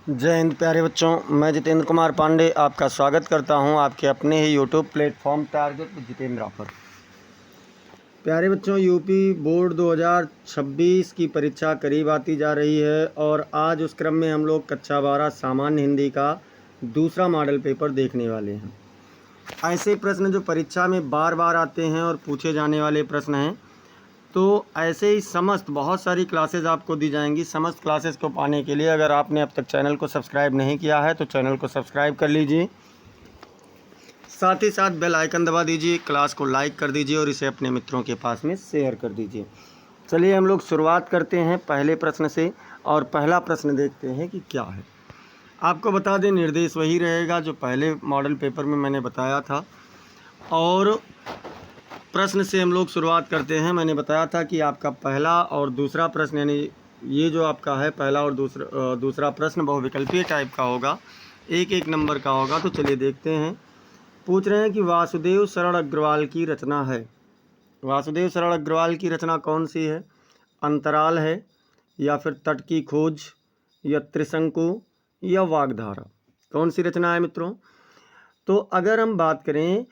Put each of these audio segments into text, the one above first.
जय हिंद प्यारे बच्चों, मैं जितेंद्र कुमार पांडे आपका स्वागत करता हूं आपके अपने ही YouTube platform target with Jitendra पर। प्यारे बच्चों, यूपी बोर्ड 2026 की परीक्षा करीब आती जा रही है और आज उस क्रम में हम लोग कक्षा 12 सामान्य हिंदी का दूसरा मॉडल पेपर देखने वाले हैं। ऐसे प्रश्न जो परीक्षा में बार बार आते हैं और पूछे जाने वाले प्रश्न हैं, तो ऐसे ही समस्त बहुत सारी क्लासेस आपको दी जाएंगी। समस्त क्लासेस को पाने के लिए अगर आपने अब तक चैनल को सब्सक्राइब नहीं किया है तो चैनल को सब्सक्राइब कर लीजिए, साथ ही साथ बेल आइकन दबा दीजिए, क्लास को लाइक कर दीजिए और इसे अपने मित्रों के पास में शेयर कर दीजिए। चलिए हम लोग शुरुआत करते हैं पहले प्रश्न से और पहला प्रश्न देखते हैं कि क्या है। आपको बता दें, निर्देश वही रहेगा जो पहले मॉडल पेपर में मैंने बताया था। और प्रश्न से हम लोग शुरुआत करते हैं। मैंने बताया था कि आपका पहला और दूसरा प्रश्न, यानी ये जो आपका है पहला और दूसरा प्रश्न बहुविकल्पीय टाइप का होगा, एक एक नंबर का होगा। तो चलिए देखते हैं। पूछ रहे हैं कि वासुदेव शरण अग्रवाल की रचना है। वासुदेव शरण अग्रवाल की रचना कौन सी है? अंतराल है, या फिर तट की खोज, या त्रिशंकु, या वागधारा? कौन सी रचना है मित्रों? तो अगर हम बात करें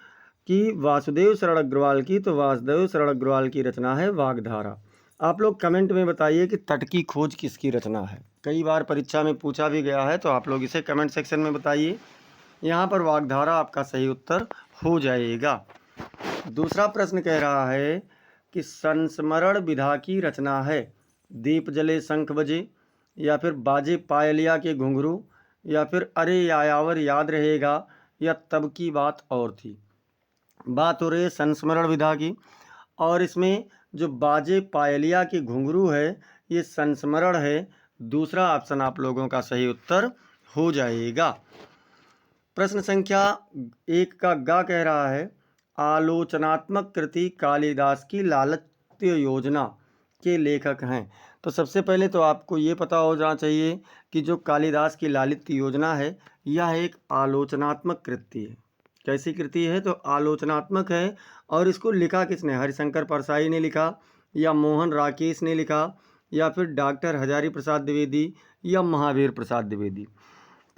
कि वासुदेव शरण अग्रवाल की, तो वासुदेव शरण अग्रवाल की रचना है वागधारा। आप लोग कमेंट में बताइए कि तट की खोज किसकी रचना है। कई बार परीक्षा में पूछा भी गया है, तो आप लोग इसे कमेंट सेक्शन में बताइए। यहाँ पर वागधारा आपका सही उत्तर हो जाएगा। दूसरा प्रश्न कह रहा है कि संस्मरण विधा की रचना है। दीप जले शंख बजे, या फिर बाजे पायलिया के घुंघरू, या फिर अरे यायावर याद रहेगा, या तब की बात और थी। बात हो रही है संस्मरण विधा की, और इसमें जो बाजे पायलिया के घुंघरू है ये संस्मरण है। दूसरा ऑप्शन आप लोगों का सही उत्तर हो जाएगा। प्रश्न संख्या 1 का गा कह रहा है, आलोचनात्मक कृति कालिदास की लालित्य योजना के लेखक हैं। तो सबसे पहले तो आपको ये पता हो जाना चाहिए कि जो कालिदास की लालित्य योजना है यह एक आलोचनात्मक कृति है। कैसी कृति है? तो आलोचनात्मक है। और इसको लिखा किसने? हरिशंकर परसाई ने लिखा, या मोहन राकेश ने लिखा, या फिर डॉक्टर हजारी प्रसाद द्विवेदी, या महावीर प्रसाद द्विवेदी।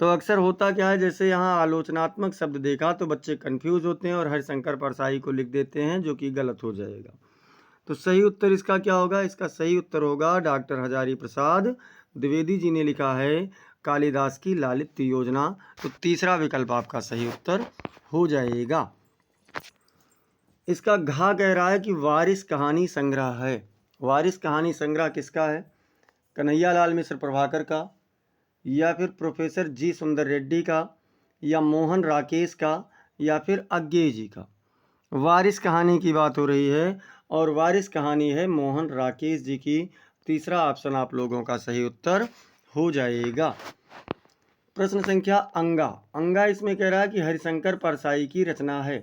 तो अक्सर होता क्या है, जैसे यहाँ आलोचनात्मक शब्द देखा तो बच्चे कंफ्यूज होते हैं और हरिशंकर परसाई को लिख देते हैं, जो कि गलत हो जाएगा। तो सही उत्तर इसका क्या होगा? इसका सही उत्तर होगा डॉक्टर हजारी प्रसाद द्विवेदी जी ने लिखा है कालिदास की लालित्य योजना। तो तीसरा विकल्प आपका सही उत्तर हो जाएगा। इसका घा कह रहा है कि वारिस कहानी संग्रह है। वारिस कहानी संग्रह किसका है? कन्हैयालाल मिश्र प्रभाकर का, या फिर प्रोफेसर जी सुंदर रेड्डी का, या मोहन राकेश का, या फिर अज्ञे जी का? वारिस कहानी की बात हो रही है और वारिस कहानी है मोहन राकेश जी की। तीसरा ऑप्शन आप लोगों का सही उत्तर हो जाएगा। प्रश्न संख्या अंगा। अंगा इसमें कह रहा है कि हरिशंकर परसाई की रचना है।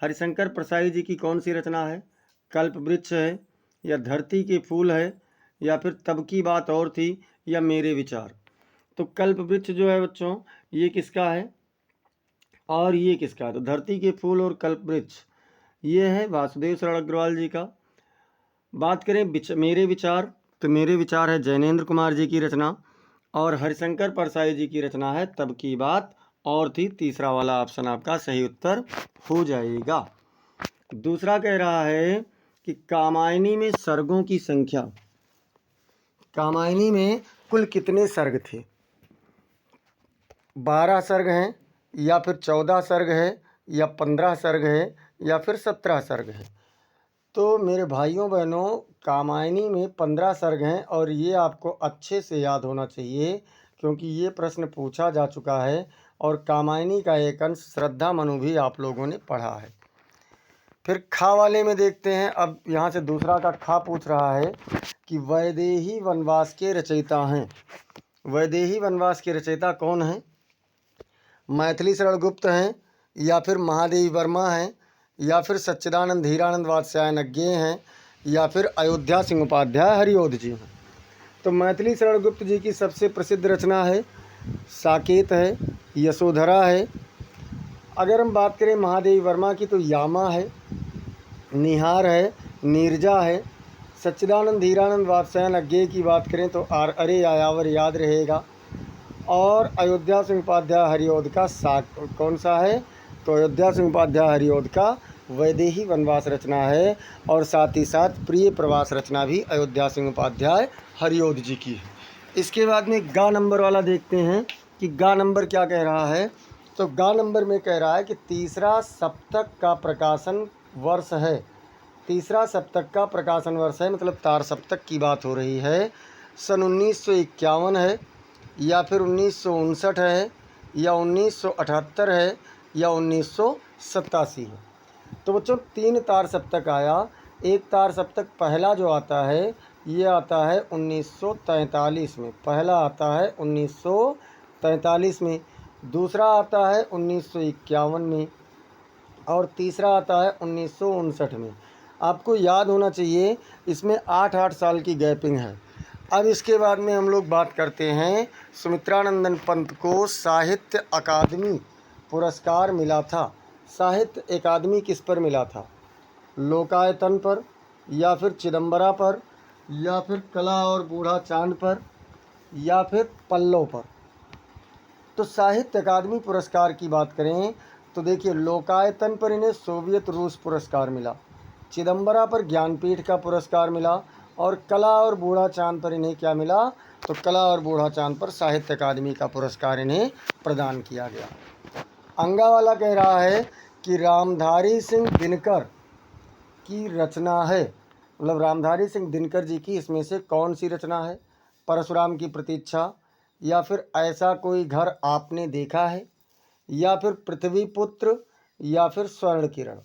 हरिशंकर परसाई जी की कौन सी रचना है? कल्प वृक्ष है, या धरती के फूल है, या फिर तब की बात और थी, या मेरे विचार? तो कल्प वृक्ष जो है बच्चों, ये किसका है और ये किसका है? तो धरती के फूल और कल्प वृक्ष ये है वासुदेव शरण अग्रवाल जी का। बात करें मेरे विचार, तो मेरे विचार है जैनेन्द्र कुमार जी की रचना, और हरिशंकर परसाई जी की रचना है तब की बात और थी। तीसरा वाला ऑप्शन आपका सही उत्तर हो जाएगा। दूसरा कह रहा है कि कामायनी में सर्गों की संख्या। कामायनी में कुल कितने सर्ग थे? 12 सर्ग हैं, या फिर 14 सर्ग है, या 15 सर्ग है, या फिर 17 सर्ग है? तो मेरे भाइयों बहनों, कामायनी में 15 सर्ग हैं और ये आपको अच्छे से याद होना चाहिए, क्योंकि ये प्रश्न पूछा जा चुका है। और कामायनी का एक अंश श्रद्धा मनु भी आप लोगों ने पढ़ा है। फिर खा वाले में देखते हैं। अब यहाँ से दूसरा का खा पूछ रहा है कि वैदेही वनवास के रचयिता हैं। वैदेही वनवास के रचयिता कौन हैं? मैथिली शरण गुप्त हैं, या फिर महादेवी वर्मा हैं, या फिर सच्चिदानंद हीरानंद वात्स्यायन अज्ञे हैं, या फिर अयोध्या सिंह उपाध्याय हरिओध जी हैं। तो मैथिली शरण गुप्त जी की सबसे प्रसिद्ध रचना है साकेत है, यशोधरा है। अगर हम बात करें महादेवी वर्मा की, तो यामा है, निहार है, नीरजा है। सच्चिदानंद हीरानंद वात्स्यायन अज्ञे की बात करें तो अरे यायावर याद रहेगा। और अयोध्या सिंह उपाध्याय हरिऔध का कौन सा है? तो अयोध्या सिंह उपाध्याय हरिऔध का वैदेही वनवास रचना है। और साथ ही साथ प्रिय प्रवास रचना भी अयोध्या सिंह उपाध्याय हरिऔध जी की है। इसके बाद में गा नंबर वाला देखते हैं कि गा नंबर क्या कह रहा है। तो गा नंबर में कह रहा है कि तीसरा सप्तक का प्रकाशन वर्ष है। तीसरा सप्तक का प्रकाशन वर्ष है, मतलब तार सप्तक की बात हो रही है। सन 1951 है, या फिर 1959 है, या 1978 है, या 1987 है। तो बच्चों 3 तार सप्तक आया। एक तार सप्तक पहला जो आता है ये आता है 1943 में, पहला आता है 1943 में, दूसरा आता है 1951 में, और तीसरा आता है 1959 में। आपको याद होना चाहिए इसमें 8-8 साल की गैपिंग है। अब इसके बाद में हम लोग बात करते हैं, सुमित्रानंदन पंत को साहित्य अकादमी पुरस्कार मिला था। साहित्य अकादमी किस पर मिला था? लोकायतन पर, या फिर चिदम्बरा पर, या फिर कला और बूढ़ा चांद पर, या फिर पल्लव पर। तो साहित्य अकादमी पुरस्कार की बात करें तो देखिए, लोकायतन पर इन्हें सोवियत रूस पुरस्कार मिला, चिदम्बरा पर ज्ञानपीठ का पुरस्कार मिला, और कला और बूढ़ा चांद पर इन्हें क्या मिला? तो कला और बूढ़ा चांद पर साहित्य अकादमी का पुरस्कार इन्हें प्रदान किया गया। अंगावाला कह रहा है कि रामधारी सिंह दिनकर की रचना है, मतलब रामधारी सिंह दिनकर जी की इसमें से कौन सी रचना है? परशुराम की प्रतीक्षा, या फिर ऐसा कोई घर आपने देखा है, या फिर पृथ्वी पुत्र, या फिर स्वर्ण किरण।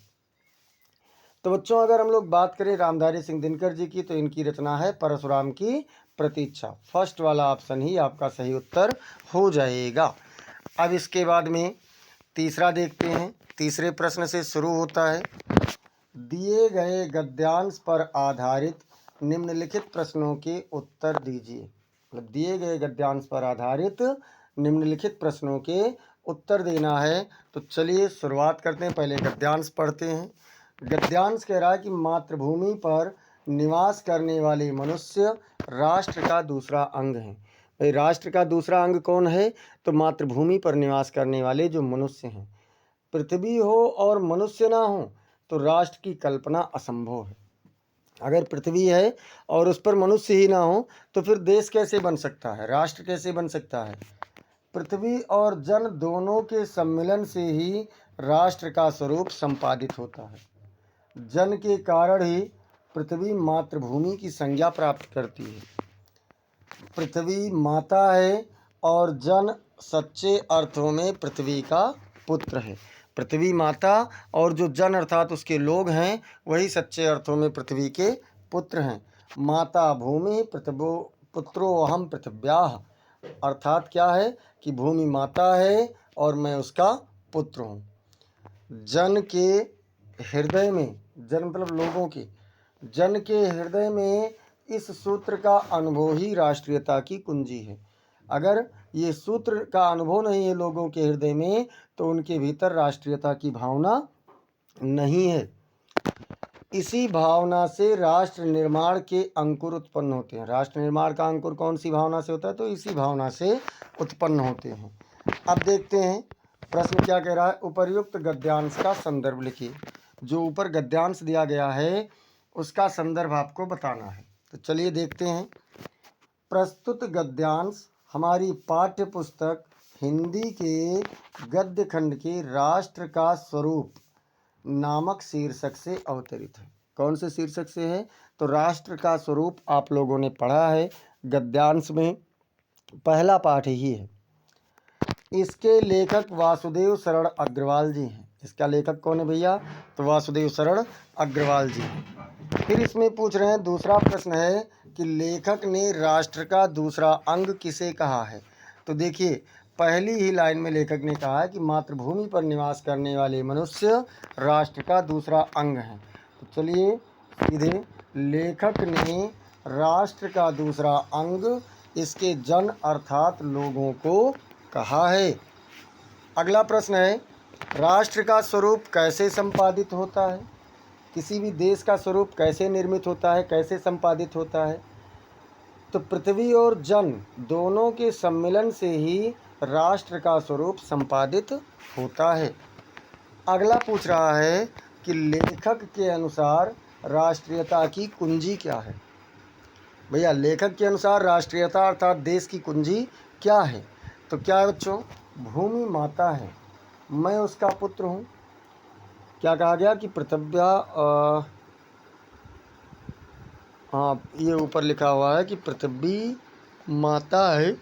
तो बच्चों अगर हम लोग बात करें रामधारी सिंह दिनकर जी की, तो इनकी रचना है परशुराम की प्रतीक्षा। फर्स्ट वाला ऑप्शन ही आपका सही उत्तर हो जाएगा। अब इसके बाद में तीसरा देखते हैं। तीसरे प्रश्न से शुरू होता है, दिए गए गद्यांश पर आधारित निम्नलिखित प्रश्नों के उत्तर दीजिए। मतलब दिए गए गद्यांश पर आधारित निम्नलिखित प्रश्नों के उत्तर देना है। तो चलिए शुरुआत करते हैं, पहले गद्यांश पढ़ते हैं। गद्यांश कह रहा है कि मातृभूमि पर निवास करने वाले मनुष्य राष्ट्र का दूसरा अंग है। भाई राष्ट्र का दूसरा अंग कौन है? तो मातृभूमि पर निवास करने वाले जो मनुष्य हैं। पृथ्वी हो और मनुष्य ना हो तो राष्ट्र की कल्पना असंभव है। अगर पृथ्वी है और उस पर मनुष्य ही ना हो तो फिर देश कैसे बन सकता है, राष्ट्र कैसे बन सकता है? पृथ्वी और जन दोनों के सम्मिलन से ही राष्ट्र का स्वरूप संपादित होता है। जन के कारण ही पृथ्वी मातृभूमि की संज्ञा प्राप्त करती है। पृथ्वी माता है और जन सच्चे अर्थों में पृथ्वी का पुत्र है। पृथ्वी माता और जो जन अर्थात उसके लोग हैं वही सच्चे अर्थों में पृथ्वी के पुत्र हैं। माता भूमि पृथ्वो पुत्रो अहम पृथिव्याः, अर्थात क्या है कि भूमि माता है और मैं उसका पुत्र हूँ। जन के हृदय में, जन मतलब लोगों के, जन के हृदय में इस सूत्र का अनुभव ही राष्ट्रीयता की कुंजी है। अगर ये सूत्र का अनुभव नहीं है लोगों के हृदय में तो उनके भीतर राष्ट्रीयता की भावना नहीं है। इसी भावना से राष्ट्र निर्माण के अंकुर उत्पन्न होते हैं। राष्ट्र निर्माण का अंकुर कौन सी भावना से होता है? तो इसी भावना से उत्पन्न होते हैं। अब देखते हैं प्रश्न क्या कह रहा है। उपर्युक्त गद्यांश का संदर्भ लिखिए। जो ऊपर गद्यांश दिया गया है उसका संदर्भ आपको बताना है। तो चलिए देखते हैं। प्रस्तुत गद्यांश हमारी पाठ्य पुस्तक हिंदी के गद्य खंड के राष्ट्र का स्वरूप नामक शीर्षक से अवतरित है। कौन से शीर्षक से है? तो राष्ट्र का स्वरूप आप लोगों ने पढ़ा है गद्यांश में, पहला पाठ ही है। इसके लेखक वासुदेव शरण अग्रवाल जी हैं। इसका लेखक कौन है भैया? तो वासुदेव शरण अग्रवाल जी। फिर इसमें पूछ रहे हैं, दूसरा प्रश्न है कि लेखक ने राष्ट्र का दूसरा अंग किसे कहा है? तो देखिए पहली ही लाइन में लेखक ने कहा है कि मातृभूमि पर निवास करने वाले मनुष्य राष्ट्र का दूसरा अंग हैं। तो चलिए सीधे लेखक ने राष्ट्र का दूसरा अंग इसके जन अर्थात लोगों को कहा है। अगला प्रश्न है, राष्ट्र का स्वरूप कैसे संपादित होता है? किसी भी देश का स्वरूप कैसे निर्मित होता है, कैसे संपादित होता है? तो पृथ्वी और जन दोनों के सम्मिलन से ही राष्ट्र का स्वरूप संपादित होता है। अगला पूछ रहा है कि लेखक के अनुसार राष्ट्रीयता की कुंजी क्या है। भैया लेखक के अनुसार राष्ट्रीयता अर्थात देश की कुंजी क्या है? तो क्या है बच्चों? भूमि माता है, मैं उसका पुत्र हूँ। क्या कहा गया कि पृथ्व्या हाँ, ये ऊपर लिखा हुआ है कि पृथ्वी माता है,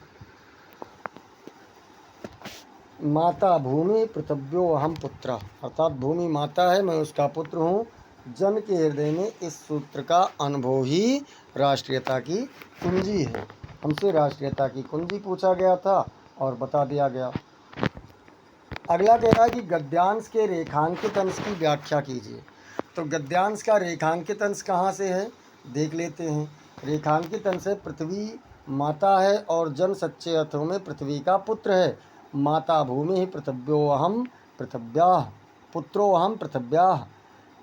माता भूमि पृथ्व्यो अहम पुत्र, अर्थात भूमि माता है, मैं उसका पुत्र हूँ। जन के हृदय में इस सूत्र का अनुभव ही राष्ट्रीयता की कुंजी है। हमसे राष्ट्रीयता की कुंजी पूछा गया था और बता दिया गया। अगला कह रहा है कि गद्यांश के रेखांकित अंश की व्याख्या कीजिए। तो गद्यांश का रेखांकित अंश कहाँ से है देख लेते हैं। रेखांकित अंश है पृथ्वी माता है और जन सच्चे अर्थों में पृथ्वी का पुत्र है। माता भूमि पृथ्व्योऽहं पृथिव्याः पुत्रोऽहं पृथिव्याः।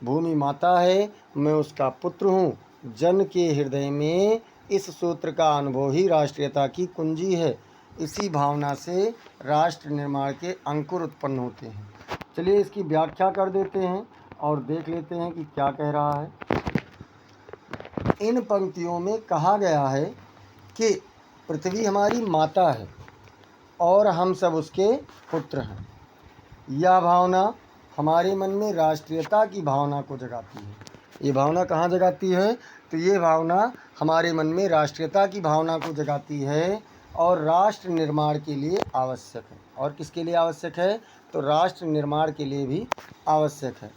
भूमि माता है, मैं उसका पुत्र हूँ। जन के हृदय में इस सूत्र का अनुभव ही राष्ट्रीयता की कुंजी है। इसी भावना से राष्ट्र निर्माण के अंकुर उत्पन्न होते हैं। चलिए इसकी व्याख्या कर देते हैं और देख लेते हैं कि क्या कह रहा है। इन पंक्तियों में कहा गया है कि पृथ्वी हमारी माता है और हम सब उसके पुत्र हैं। यह भावना हमारे मन में राष्ट्रीयता की भावना को जगाती है। ये भावना कहाँ जगाती है? तो ये भावना हमारे मन में राष्ट्रीयता की भावना को जगाती है और राष्ट्र निर्माण के लिए आवश्यक है। और किसके लिए आवश्यक है? तो राष्ट्र निर्माण के लिए भी आवश्यक है।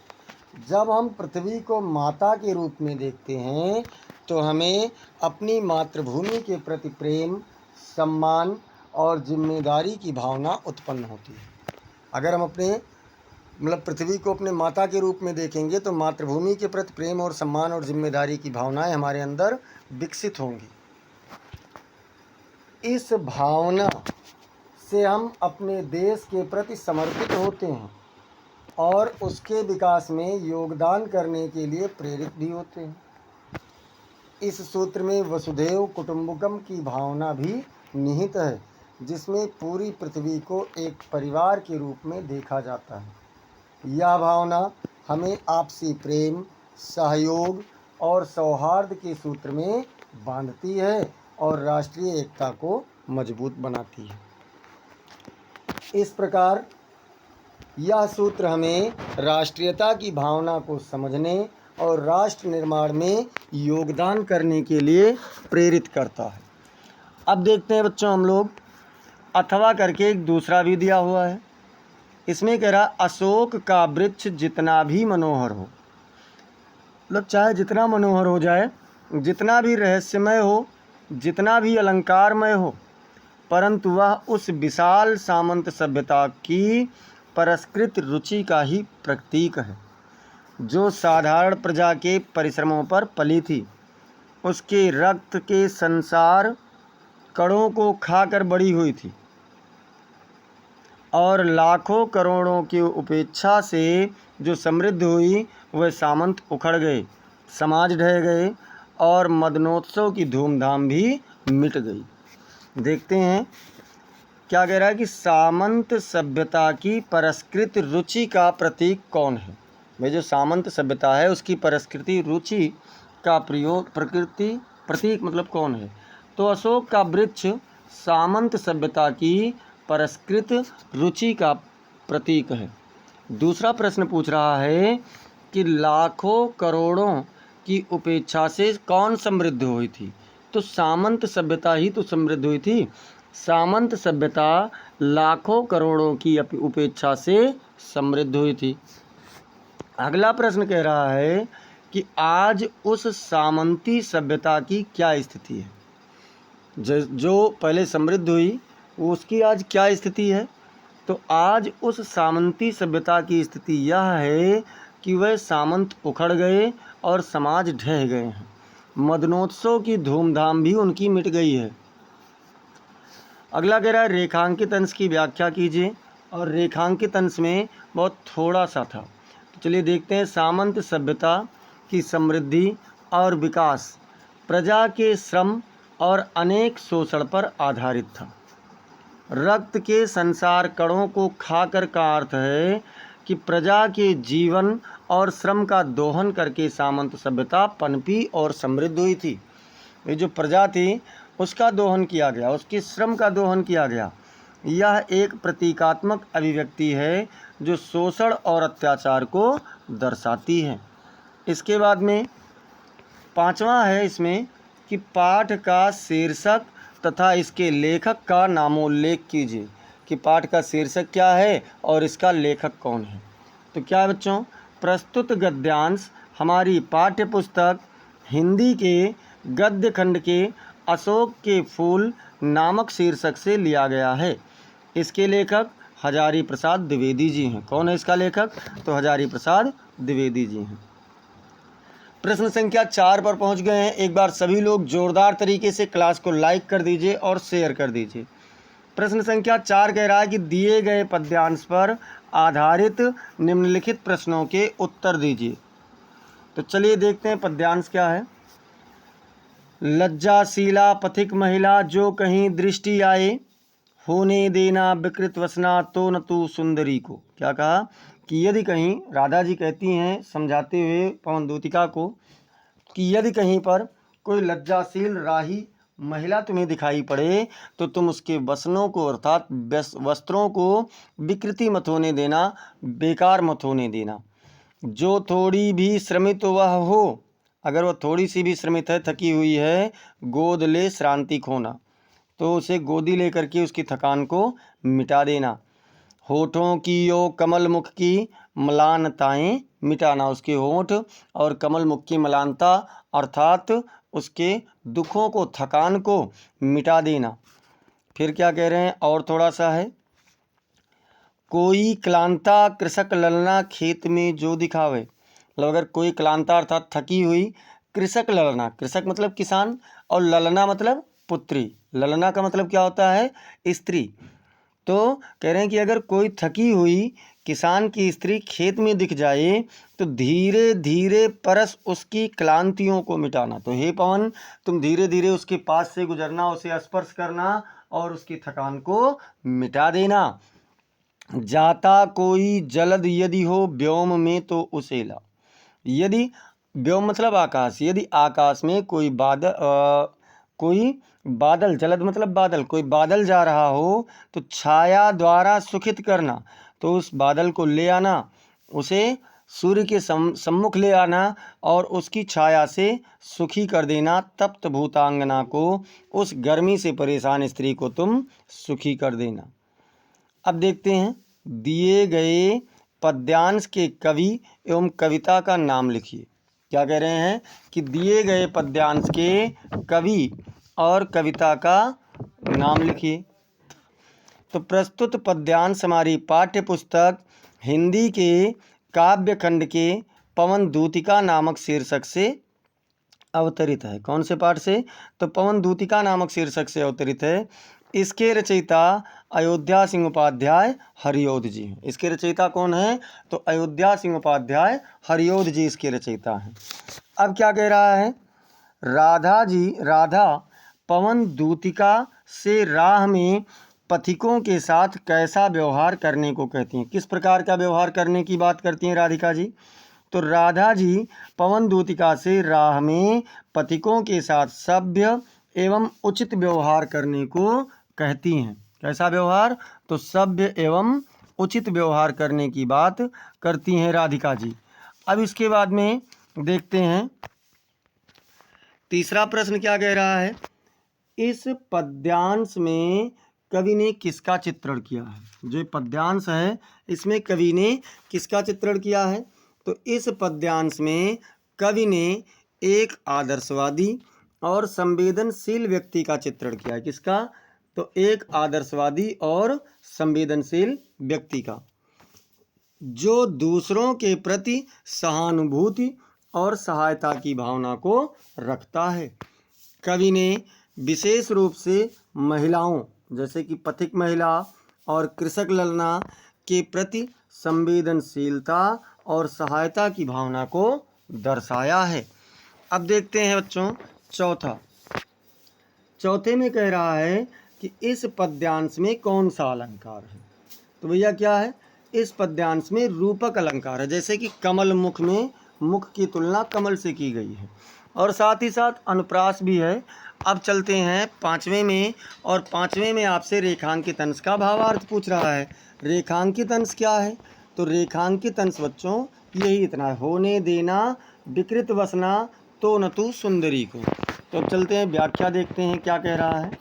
जब हम पृथ्वी को माता के रूप में देखते हैं तो हमें अपनी मातृभूमि के प्रति प्रेम, सम्मान और जिम्मेदारी की भावना उत्पन्न होती है। अगर हम अपने पृथ्वी को अपने माता के रूप में देखेंगे तो मातृभूमि के प्रति प्रेम और सम्मान और जिम्मेदारी की भावनाएं हमारे अंदर विकसित होंगी। इस भावना से हम अपने देश के प्रति समर्पित होते हैं और उसके विकास में योगदान करने के लिए प्रेरित भी होते हैं। इस सूत्र में वसुधैव कुटुंबकम की भावना भी निहित है, जिसमें पूरी पृथ्वी को एक परिवार के रूप में देखा जाता है। यह भावना हमें आपसी प्रेम, सहयोग और सौहार्द के सूत्र में बांधती है और राष्ट्रीय एकता को मजबूत बनाती है। इस प्रकार यह सूत्र हमें राष्ट्रीयता की भावना को समझने और राष्ट्र निर्माण में योगदान करने के लिए प्रेरित करता है। अब देखते हैं बच्चों हम लोग अथवा करके एक दूसरा भी दिया हुआ है। इसमें कह रहा अशोक का वृक्ष जितना भी मनोहर हो, मतलब चाहे जितना मनोहर हो जाए, जितना भी रहस्यमय हो, जितना भी अलंकारमय हो, परंतु वह उस विशाल सामंत सभ्यता की परस्कृत रुचि का ही प्रतीक है जो साधारण प्रजा के परिश्रमों पर पली थी। उसके रक्त के संसार कणों को खाकर बड़ी हुई थी और लाखों करोड़ों की उपेक्षा से जो समृद्ध हुई वह सामंत उखड़ गए, समाज ढह गए और मदनोत्सव की धूमधाम भी मिट गई। देखते हैं क्या कह रहा है कि सामंत सभ्यता की परस्कृत रुचि का प्रतीक कौन है। भाई जो सामंत सभ्यता है उसकी परस्कृति रुचि का प्रतीक मतलब कौन है? तो अशोक का वृक्ष सामंत सभ्यता की परस्कृत रुचि का प्रतीक है। दूसरा प्रश्न पूछ रहा है कि लाखों करोड़ों की उपेक्षा से कौन समृद्ध हुई थी? तो सामंत सभ्यता ही तो समृद्ध हुई थी। सामंत सभ्यता लाखों करोड़ों की उपेक्षा से समृद्ध हुई थी। अगला प्रश्न कह रहा है कि आज उस सामंती सभ्यता की क्या स्थिति है? जो पहले समृद्ध हुई उसकी आज क्या स्थिति है? तो आज उस सामंती सभ्यता की स्थिति यह है कि वह सामंत उखड़ गए और समाज ढह गए हैं। मदनोत्सव की धूमधाम भी उनकी मिट गई है। अगला कह रहा है रेखांकित अंश की व्याख्या कीजिए, और रेखांकित अंश में बहुत थोड़ा सा था। तो चलिए देखते हैं। सामंत सभ्यता की समृद्धि और विकास प्रजा के श्रम और अनेक शोषण पर आधारित था। रक्त के संसार कणों को खाकर का अर्थ है कि प्रजा के जीवन और श्रम का दोहन करके सामंत सभ्यता पनपी और समृद्ध हुई थी। ये जो प्रजा थी उसका दोहन किया गया, उसके श्रम का दोहन किया गया। यह एक प्रतीकात्मक अभिव्यक्ति है जो शोषण और अत्याचार को दर्शाती है। इसके बाद में पांचवा है इसमें कि पाठ का शीर्षक तथा इसके लेखक का नामोल्लेख कीजिए कि पाठ का शीर्षक क्या है और इसका लेखक कौन है। तो क्या है बच्चों, प्रस्तुत गद्यांश हमारी पाठ्य पुस्तक हिंदी के गद्य खंड के अशोक के फूल नामक शीर्षक से लिया गया है। इसके लेखक हजारी प्रसाद द्विवेदी जी हैं। कौन है इसका लेखक? तो हजारी प्रसाद द्विवेदी जी हैं। प्रश्न संख्या 4 पर पहुंच गए हैं। एक बार सभी लोग जोरदार तरीके से क्लास को लाइक कर दीजिए और शेयर कर दीजिए। प्रश्न संख्या 4 कह रहा है कि दिए गए पद्यांश पर आधारित निम्नलिखित प्रश्नों के उत्तर दीजिए। तो चलिए देखते हैं पद्यांश क्या है। लज्जाशीला पथिक महिला जो कहीं दृष्टि आए, होने देना विकृत वसना तो न तू सुंदरी को। क्या कहा कि यदि कहीं, राधा जी कहती हैं समझाते हुए पवन दूतिका को कि यदि कहीं पर कोई लज्जाशील राही महिला तुम्हें दिखाई पड़े तो तुम उसके वसनों को अर्थात वस्त्रों को विकृति मत होने देना, बेकार मत होने देना। जो थोड़ी भी श्रमित वह हो, अगर वह थोड़ी सी भी श्रमित है, थकी हुई है, गोद ले श्रांति खोना, तो उसे गोदी लेकर के उसकी थकान को मिटा देना। होठों की यो कमल मुख की मलानताएं मिटाना, उसके होठ और कमल मुख की मलानता अर्थात उसके दुखों को, थकान को मिटा देना। फिर क्या कह रहे हैं और थोड़ा सा है, कोई क्लांता कृषक ललना खेत में जो दिखावे। मतलब अगर कोई क्लांता अर्थात थकी हुई, कृषक ललना, कृषक मतलब किसान, और ललना मतलब पुत्री। ललना का मतलब क्या होता है? स्त्री। तो कह रहे हैं कि अगर कोई थकी हुई किसान की स्त्री खेत में दिख जाए तो धीरे धीरे परस उसकी क्लांतियों को मिटाना। तो हे पवन, तुम धीरे धीरे उसके पास से गुजरना, उसे स्पर्श करना और उसकी थकान को मिटा देना। जाता कोई जलद यदि हो व्योम में तो उसे ला। यदि व्योम मतलब आकाश, यदि आकाश में कोई बादल, जलद मतलब बादल, कोई बादल जा रहा हो तो छाया द्वारा सुखित करना। तो उस बादल को ले आना, उसे सूर्य के सम्मुख ले आना और उसकी छाया से सुखी कर देना। तप्त भूतांगना को, उस गर्मी से परेशान स्त्री को तुम सुखी कर देना। अब देखते हैं, दिए गए पद्यांश के कवि एवं कविता का नाम लिखिए। क्या कह रहे हैं कि दिए गए पद्यांश के कवि और कविता का नाम लिखिए। तो प्रस्तुत पद्यांश हमारी पाठ्य पुस्तक हिंदी के काव्य खंड के पवन दूतिका नामक शीर्षक से अवतरित है। कौन से पाठ से? तो पवन दूतिका नामक शीर्षक से अवतरित है। इसके रचयिता अयोध्या सिंह उपाध्याय हरियोध जी हैं। इसके रचयिता कौन है? तो अयोध्या सिंह उपाध्याय हरियोध जी इसके रचयिता हैं। अब क्या कह रहा है, राधा पवन दूतिका से राह में पथिकों के साथ कैसा व्यवहार करने को कहती हैं। किस प्रकार का व्यवहार करने की बात करती हैं राधिका जी? तो राधा जी पवन दूतिका से राह में पथिकों के साथ सभ्य एवं उचित व्यवहार करने को कहती हैं। कैसा व्यवहार? तो सभ्य एवं उचित व्यवहार करने की बात करती हैं राधिका जी। अब इसके बाद में देखते हैं तीसरा प्रश्न क्या कह रहा है, इस पद्यांश में कवि ने किसका चित्रण किया है। जो पद्यांश है इसमें कवि ने किसका चित्रण किया है? तो इस पद्यांश में कवि ने एक आदर्शवादी और संवेदनशील व्यक्ति का चित्रण किया है। किसका? तो एक आदर्शवादी और संवेदनशील व्यक्ति का, जो दूसरों के प्रति सहानुभूति और सहायता की भावना को रखता है। कवि ने विशेष रूप से महिलाओं जैसे कि पथिक महिला और कृषक ललना के प्रति संवेदनशीलता और सहायता की भावना को दर्शाया है। अब देखते हैं बच्चों चौथा, चौथे में कह रहा है कि इस पद्यांश में कौन सा अलंकार है। तो भैया क्या है, इस पद्यांश में रूपक अलंकार है, जैसे कि कमल मुख में मुख की तुलना कमल से की गई है, और साथ ही साथ अनुप्रास भी है। अब चलते हैं पाँचवें में, और पाँचवें में आपसे रेखांकित अंश का भावार्थ पूछ रहा है। रेखांकित अंश क्या है, तो रेखांकित अंश बच्चों यही इतना है, होने देना विकृत वसना तो न तू सुंदरी को। तो अब चलते हैं व्याख्या देखते हैं क्या कह रहा है।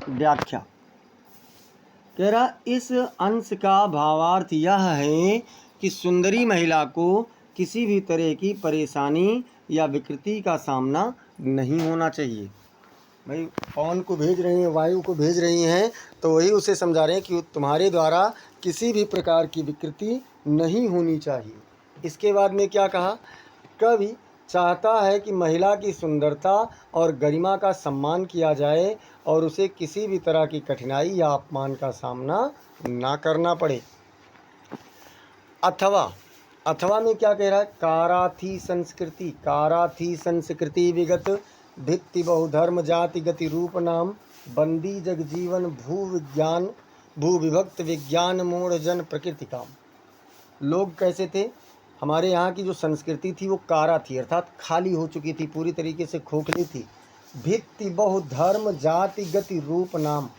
व्याख्या कह रहा, इस अंश का भावार्थ यह है कि सुंदरी महिला को किसी भी तरह की परेशानी या विकृति का सामना नहीं होना चाहिए। भाई पवन को भेज रही हैं, वायु को भेज रही हैं, तो वही उसे समझा रहे हैं कि तुम्हारे द्वारा किसी भी प्रकार की विकृति नहीं होनी चाहिए। इसके बाद में क्या कहा, कवि चाहता है कि महिला की सुंदरता और गरिमा का सम्मान किया जाए और उसे किसी भी तरह की कठिनाई या अपमान का सामना ना करना पड़े। अथवा में क्या कह रहा है, काराथी संस्कृति, काराथी संस्कृति विगत भित्ति बहुधर्म जाति गति रूप नाम बंदी जगजीवन भू विभक्त विज्ञान मूढ़ जन प्रकृति काम। लोग कैसे थे, हमारे यहाँ की जो संस्कृति थी वो कारा थी, अर्थात खाली हो चुकी थी, पूरी तरीके से खोखली थी। भित्ति बहुधर्म जाति गति रूप नाम,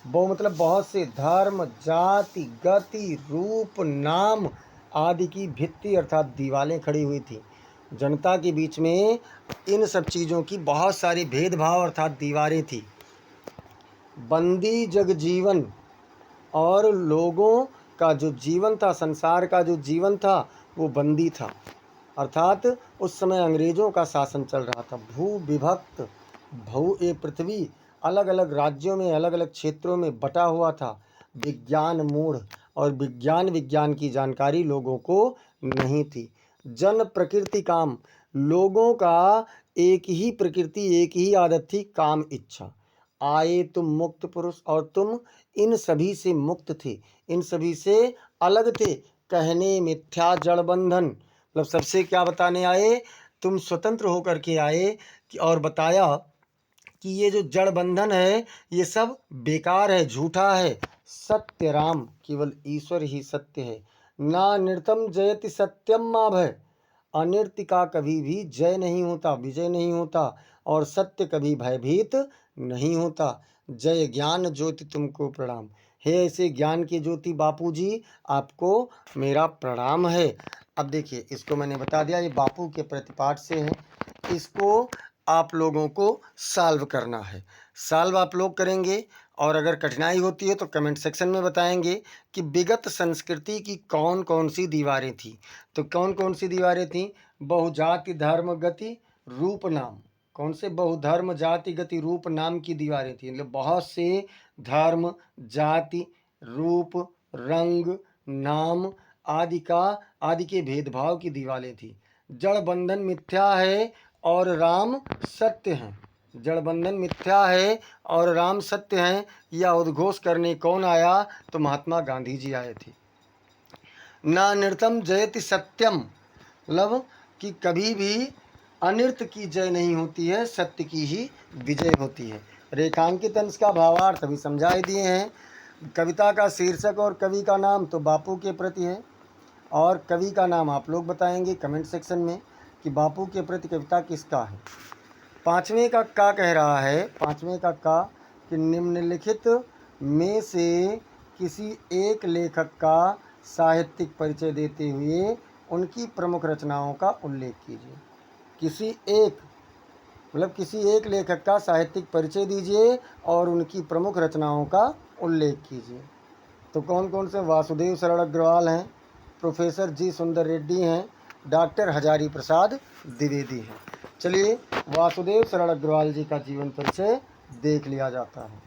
बहु मतलब बहुत से, धर्म जाति गति रूप नाम आदि की भित्ति अर्थात दीवारें खड़ी हुई थी। जनता के बीच में इन सब चीज़ों की बहुत सारी भेदभाव अर्थात दीवारें थी। बंदी जगजीवन, और लोगों का जो जीवन था, संसार का जो जीवन था वो बंदी था, अर्थात उस समय अंग्रेज़ों का शासन चल रहा था। भू विभक्त, भू ए पृथ्वी अलग अलग राज्यों में अलग अलग क्षेत्रों में बटा हुआ था। विज्ञान मूढ़, और विज्ञान की जानकारी लोगों को नहीं थी। जन प्रकृति काम, लोगों का एक ही प्रकृति एक ही आदत थी, काम इच्छा। आए तुम मुक्त पुरुष, और तुम इन सभी से मुक्त थे, इन सभी से अलग थे। कहने मिथ्या जड़ बंधन, मतलब सबसे क्या बताने आए, तुम स्वतंत्र होकर के आए और बताया कि ये जो जड़ बंधन है ये सब बेकार है, झूठा है। सत्य राम, केवल ईश्वर ही सत्य है। ना नृतम जयति सत्यम मा भय, अनृत्य का कभी भी जय नहीं होता, विजय नहीं होता, और सत्य कभी भयभीत नहीं होता। जय ज्ञान ज्योति तुमको प्रणाम, हे ऐसे ज्ञान की ज्योति बापू जी आपको मेरा प्रणाम है। अब देखिए इसको मैंने बता दिया, ये बापू के प्रतिपाठ से है, इसको आप लोगों को सॉल्व करना है। सॉल्व आप लोग करेंगे, और अगर कठिनाई होती है तो कमेंट सेक्शन में बताएंगे कि विगत संस्कृति की कौन कौन सी दीवारें थी। तो कौन कौन सी दीवारें थीं, बहुजाति धर्म गति रूप नाम, कौन से बहुधर्म जाति गति रूप नाम की दीवारें थी, मतलब बहुत से धर्म जाति रूप रंग नाम आदि के भेदभाव की दीवारें थी। जड़ बंधन मिथ्या है और राम सत्य हैं, जड़ बंधन मिथ्या है और राम सत्य हैं, यह उद्घोष करने कौन आया, तो महात्मा गांधी जी आए थे। ना नृतम जयति सत्यम, मतलब कि कभी भी अनृत की जय नहीं होती है, सत्य की ही विजय होती है। रेखांकित अंश का भावार्थ अभी समझा ही दिए हैं। कविता का शीर्षक और कवि का नाम तो बापू के प्रति है, और कवि का नाम आप लोग बताएंगे कमेंट सेक्शन में कि बापू के प्रति कविता किसका है। पाँचवें का का कह रहा है, पाँचवें का का कि निम्नलिखित में से किसी एक लेखक का साहित्यिक परिचय देते हुए उनकी प्रमुख रचनाओं का उल्लेख कीजिए। किसी एक, मतलब किसी एक लेखक का साहित्यिक परिचय दीजिए और उनकी प्रमुख रचनाओं का उल्लेख कीजिए। तो कौन कौन से, वासुदेव शरण अग्रवाल हैं, प्रोफेसर जी सुंदर रेड्डी हैं, डॉक्टर हजारी प्रसाद द्विवेदी हैं। चलिए वासुदेव शरण अग्रवाल जी का जीवन परिचय देख लिया जाता है।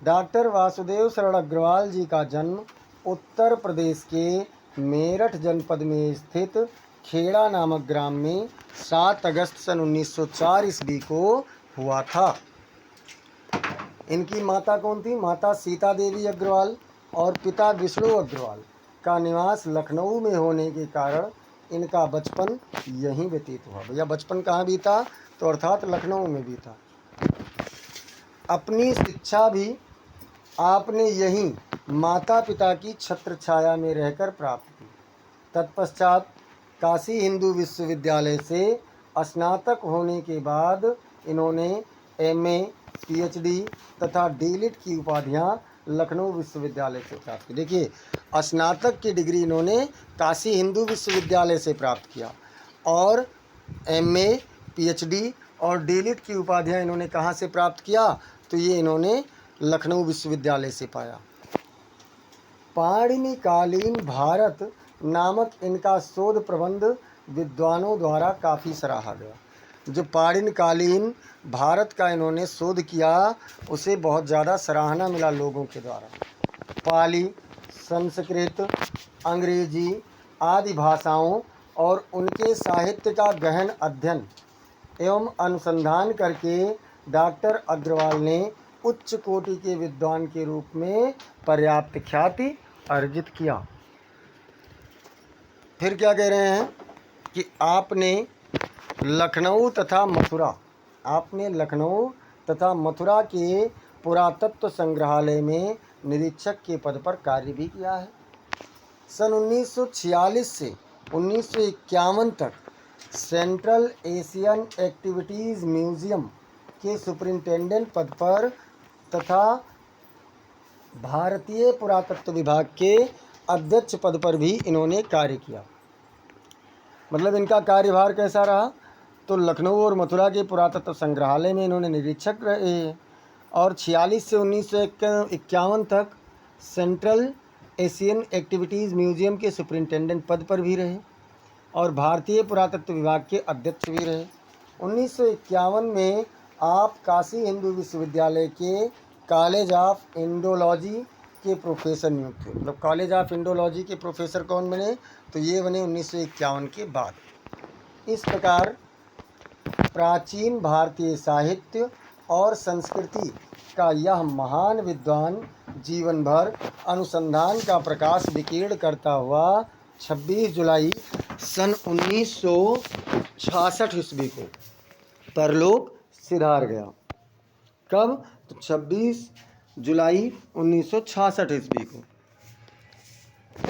डॉक्टर वासुदेव शरण अग्रवाल जी का जन्म उत्तर प्रदेश के मेरठ जनपद में स्थित खेड़ा नामक ग्राम में 7 अगस्त सन 1904 ईस्वी को हुआ था। इनकी माता कौन थी, माता सीता देवी अग्रवाल और पिता विष्णु अग्रवाल का निवास लखनऊ में होने के कारण इनका बचपन यहीं व्यतीत हुआ। भैया बचपन कहाँ बीता? तो अर्थात लखनऊ में बीता। अपनी शिक्षा भी आपने यहीं माता पिता की छत्र छाया में रहकर प्राप्त की। तत्पश्चात काशी हिंदू विश्वविद्यालय से स्नातक होने के बाद इन्होंने एमए, पीएचडी तथा डीलिट की उपाधियां लखनऊ विश्वविद्यालय से प्राप्त की। देखिए, स्नातक की डिग्री इन्होंने काशी हिंदू विश्वविद्यालय से प्राप्त किया और एमए, पीएचडी और डीलिट की उपाधियां इन्होंने कहाँ से प्राप्त किया? तो ये इन्होंने लखनऊ विश्वविद्यालय से पाया। पाणिनिकालीन भारत नामक इनका शोध प्रबंध विद्वानों द्वारा काफ़ी सराहा गया। जो पाणिनिकालीन भारत का इन्होंने शोध किया उसे बहुत ज़्यादा सराहना मिला लोगों के द्वारा। पाली, संस्कृत, अंग्रेजी आदि भाषाओं और उनके साहित्य का गहन अध्ययन एवं अनुसंधान करके डॉक्टर अग्रवाल ने उच्च कोटि के विद्वान के रूप में पर्याप्त ख्याति अर्जित किया। फिर क्या कह रहे हैं कि आपने लखनऊ तथा मथुरा के पुरातत्व संग्रहालय में निरीक्षक के पद पर कार्य भी किया है। सन 1946 से 1951 तक सेंट्रल एशियन एक्टिविटीज़ म्यूजियम के सुपरिंटेंडेंट पद पर तथा भारतीय पुरातत्व विभाग के अध्यक्ष पद पर भी इन्होंने कार्य किया। मतलब इनका कार्यभार कैसा रहा? तो लखनऊ और मथुरा के पुरातत्व संग्रहालय में इन्होंने निरीक्षक रहे और 46 से 1951 तक सेंट्रल एशियन एक्टिविटीज़ म्यूजियम के सुपरिंटेंडेंट पद पर भी रहे और भारतीय पुरातत्व विभाग के अध्यक्ष भी रहे। 1951 में आप काशी हिंदू विश्वविद्यालय के कॉलेज ऑफ इंडोलॉजी के प्रोफेसर नियुक्त थे। मतलब कॉलेज ऑफ इंडोलॉजी के प्रोफेसर कौन बने? तो ये बने 1951 के बाद। इस प्रकार प्राचीन भारतीय साहित्य और संस्कृति का यह महान विद्वान जीवन भर अनुसंधान का प्रकाश विकीर्ण करता हुआ 26 जुलाई सन 1966 ईस्वी को परलोक सिधार गया। कब? तो 26 जुलाई 1966 ईस्वी को।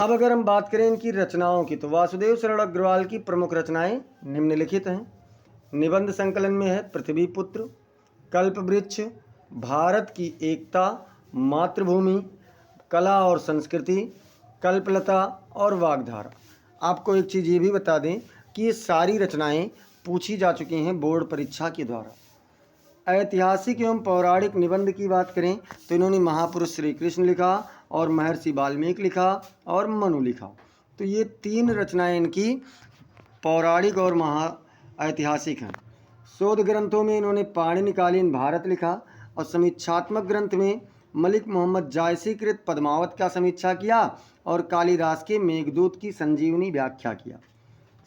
अब अगर हम बात करें इनकी रचनाओं की तो वासुदेव शरण अग्रवाल की प्रमुख रचनाएं निम्नलिखित हैं। निबंध संकलन में है पृथ्वीपुत्र, कल्पवृक्ष, भारत की एकता, मातृभूमि, कला और संस्कृति, कल्पलता और वाग्धारा। आपको एक चीज़ ये भी बता दें कि ये सारी रचनाएं पूछी जा चुकी हैं बोर्ड परीक्षा के द्वारा। ऐतिहासिक एवं पौराणिक निबंध की बात करें तो इन्होंने महापुरुष श्री कृष्ण लिखा और महर्षि वाल्मीकि लिखा और मनु लिखा। तो ये 3 रचनाएं इनकी पौराणिक और ऐतिहासिक हैं। शोध ग्रंथों में इन्होंने पाणिनिकालीन भारत लिखा और समीक्षात्मक ग्रंथ में मलिक मोहम्मद जायसी कृत पद्मावत का समीक्षा किया और कालिदास के मेघदूत की संजीवनी व्याख्या किया।